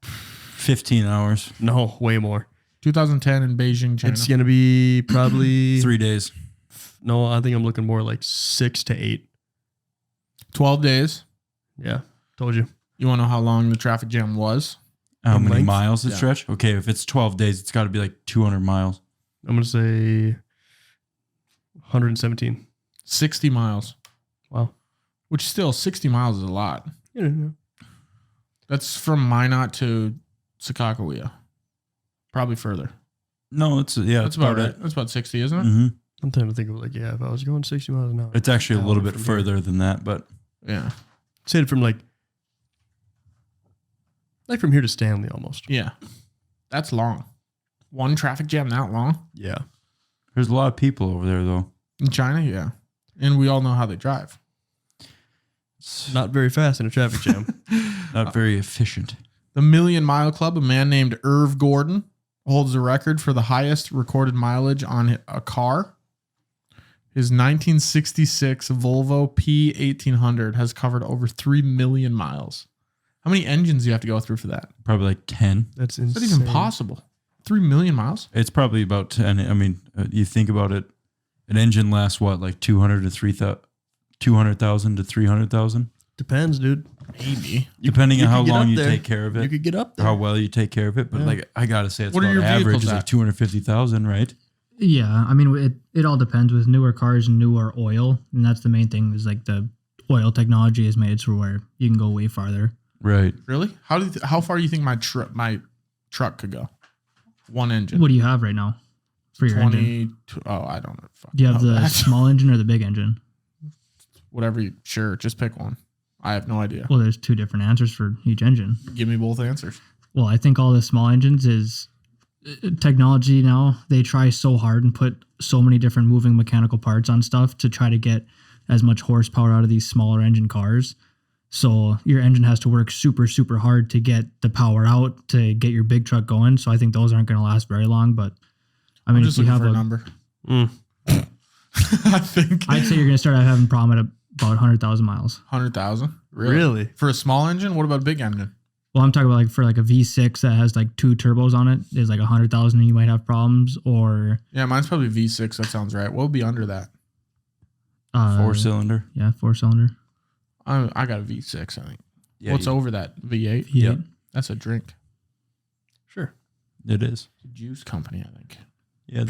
15 hours. no, way more. 2010 in Beijing, China. It's gonna be probably 3 days. no. I think I'm looking more like 6 to 8. 12 days. Yeah, told you. You want to know how long the traffic jam was? How In many length? miles it Yeah. stretch? Okay, if it's 12 days, it's got to be like 200 miles. I'm gonna say 117. 60 miles, Wow. which still 60 miles is a lot. Yeah. That's from Minot to Sakakawea. Probably further. No, it's That's about right. That's about 60, isn't it? Mm-hmm. I'm trying to think of like, yeah, if I was going 60 miles an hour. It's actually a little bit From further than that, but Yeah. Say it from like from here to Stanley almost. Yeah. That's long. One traffic jam that long? Yeah. There's a lot of people over there, though. In China, yeah. And we all know how they drive. It's Not very fast in a traffic jam. not very efficient. The Million Mile Club, a man named Irv Gordon, holds the record for the highest recorded mileage on a car. His 1966 Volvo P1800 has covered over 3 million miles. How many engines do you have to go through for that? Probably like 10. That's Is insane. that even possible? 3 million miles? It's probably about 10. I mean, you think about it, an engine lasts what, like 200,000 to 300,000? Depends, dude. Maybe. Depending you on how could get long up you there. take care of You it, could get up there. how well you take care of it. But Yeah. like, I gotta say, it's What are about your average vehicles is like at? 250,000, right? Yeah, I mean, it all depends with newer cars and newer oil, and that's the main thing. Is like the oil technology is made so where you can go way farther. Right. Really? How far do you think my truck could go? One engine. What do you have right now for your engine? 20. Oh, I don't know. Do you have know the that. small engine or the big engine? Whatever you, sure, just pick one. I have no idea. Well, there's two different answers for each engine. Give me both answers. Well, I think all the small engines is technology now. They try so hard and put so many different moving mechanical parts on stuff to try to get as much horsepower out of these smaller engine cars. So your engine has to work super, super hard to get the power out to get your big truck going. So I think those aren't going to last very long. But I mean, I'm if just you looking have for a a number. Mm. I think I'd say you're going to start out having prom at about 100,000 miles. 100,000. Really? For a small engine? What about a big engine? Well, I'm talking about like for like a V6 that has like 2 turbos on it is like 100,000 and you might have problems, or Yeah, mine's probably V6. That sounds right. What would be under that? 4-cylinder. Yeah, 4-cylinder. I got a V6, I think. Yeah, What's over that? V8? V8. Yep. That's a drink. Sure. It is. It's a juice company, I think. Yeah, I'm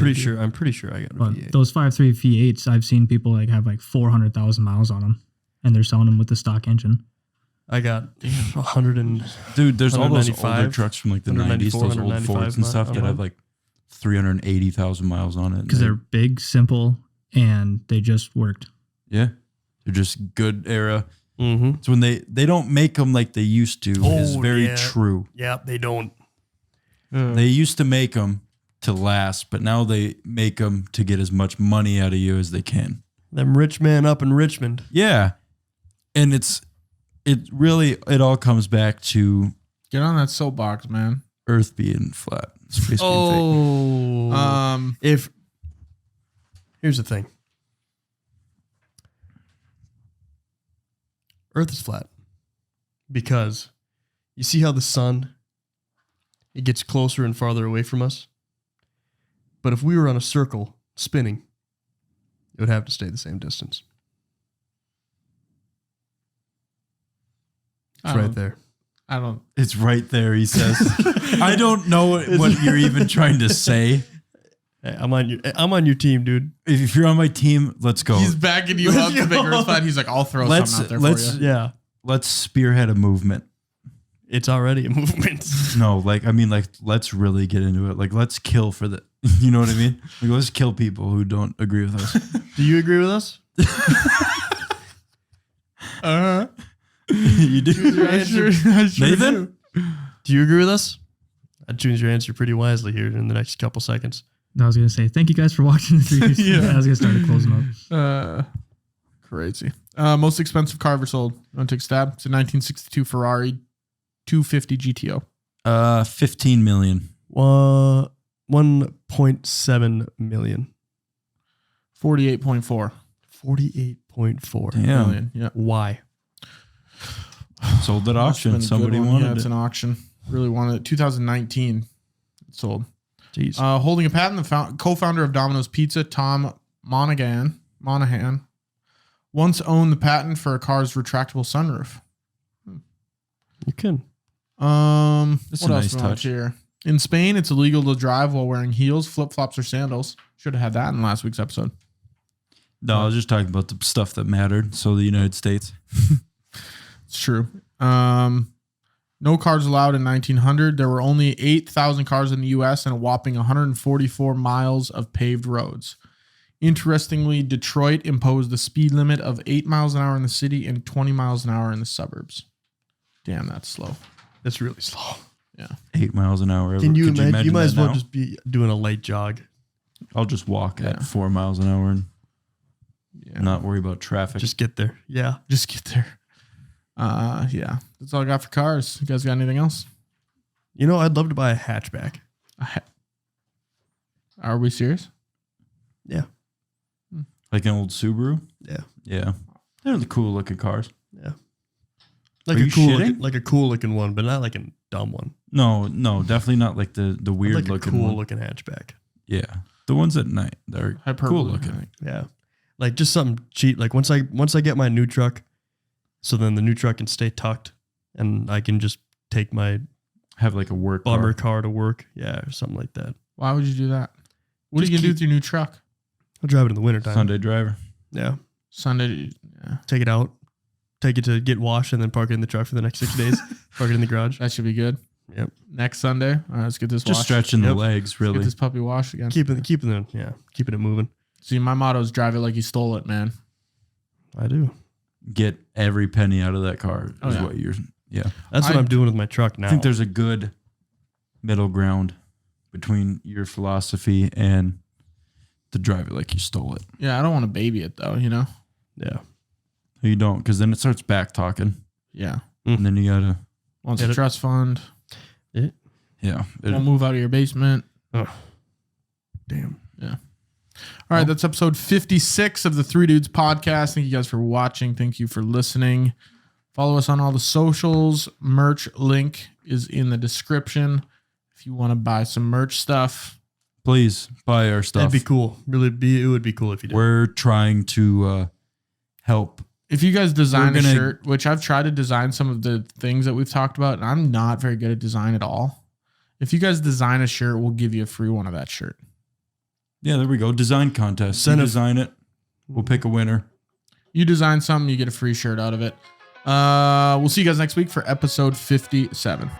pretty sure I got a But V8. those 5.3 V8s, I've seen people like have like 400,000 miles on them, and they're selling them with the stock engine. I got 100 and Dude, there's all those older 195, trucks from like the 90s, 194, those old 195 Fords and stuff that mile. have like 380,000 miles on it. Because they're big, simple, and they just worked. yeah, they're just good era. Mm-hmm. It's when they don't make them like they used to is Oh, very yeah. true. Yeah, they don't. They used to make them to last, but now they make them to get as much money out of you as they can. Them rich man up in Richmond. Yeah. And it all comes back to Get on that soapbox, man. Earth being flat. Space being fake. If here's the thing. Earth is flat because you see how the sun, it gets closer and farther away from us. But if we were on a circle spinning, it would have to stay the same distance. It's right there. I don't. It's right there, he says. I don't know what you're even trying to say. Hey, I'm on your team, dude. If you're on my team, let's go. He's backing you up to make Earth flat. He's like, I'll throw something out there for you. Yeah. Let's spearhead a movement. It's already a movement. No, let's really get into it. Like, let's kill for the, you know what I mean? Like, let's kill people who don't agree with us. Do you agree with us? You do? I sure Nathan? Do you agree with us? I'd choose your answer pretty wisely here in the next couple seconds. I was going to say, thank you guys for watching the 3 Yeah. I was going to start closing up. Crazy. Most expensive car ever sold. You want to take a stab? It's a 1962 Ferrari 250 GTO. 15 million. 1.7 million. 48.4 48.4 Damn. million. Yeah. Why? Sold at Must have been auction. a good Somebody one. wanted Yeah, it's it. an auction. Really wanted it. 2019 it sold. Jeez. Holding a patent, the co-founder of Domino's Pizza, Tom Monahan, once owned the patent for a car's retractable sunroof. You can. That's What a else nice do we want touch. here? In Spain, it's illegal to drive while wearing heels, flip-flops, or sandals. Should have had that in last week's episode. No, I was just talking about the stuff that mattered. So the United States. It's true. No cars allowed in 1900. There were only 8,000 cars in the U.S. and a whopping 144 miles of paved roads. Interestingly, Detroit imposed a speed limit of 8 miles an hour in the city and 20 miles an hour in the suburbs. Damn, that's slow. That's really slow. 8 miles an hour. Can you Could imagine? You might as that well now? just be doing a light jog. I'll just walk Yeah. at 4 miles an hour and Yeah. not worry about traffic. Just get there. Yeah. Just get there. Yeah. That's all I got for cars. You guys got anything else? You know, I'd love to buy a hatchback. Are we serious? Yeah. like an old Subaru. Yeah. Yeah. They're the cool looking cars. Yeah. Like Are a you cool shitting? looking, like a cool looking one, but not like a dumb one. No, definitely not like the I'd weird like looking a cool one. looking hatchback. Yeah. The ones at night, they're Hyperbole, cool looking. I think. Yeah. Like just something cheap. Like once I get my new truck, so then the new truck can stay tucked and I can just take my Have like a work bummer car. car to work. Yeah, or something like that. Why would you do that? What Just are you gonna do keep- with your new truck? I'll drive it in the wintertime. Sunday driver. Yeah. Sunday. Yeah, Take it out, take it to get washed, and then park it in the truck for the next 6 days. Park it in the garage. that should be good. Yep. Next Sunday, all right, let's get this Just washed. stretching Yep. the legs, Let's really. get this puppy washed again. Keeping it moving. See, my motto is drive it like you stole it, man. I do. Get every penny out of that car Oh, is yeah. what you're. Yeah. That's what I- I'm doing with my truck now. I think there's a good middle ground between your philosophy and the drive it like you stole it. Yeah, I don't want to baby it though. You know. yeah. You don't, because then it starts back talking, Yeah. and then you gotta. Wants Get a it? trust fund. Yeah. Won't move out of your basement. Oh. Damn. All right, that's episode 56 of the Three Dudes podcast. Thank you guys for watching. Thank you for listening. Follow us on all the socials. Merch link is in the description. If you want to buy some merch stuff, Please buy our stuff. That'd be cool. It would be cool if you did. We're trying to help. if you guys design We're a gonna- shirt, which I've tried to design some of the things that we've talked about, and I'm not very good at design at all. If you guys design a shirt, we'll give you a free one of that shirt. Yeah, there we go. Design contest. Send You us- design it. We'll pick a winner. You design something, you get a free shirt out of it. We'll see you guys next week for episode 57.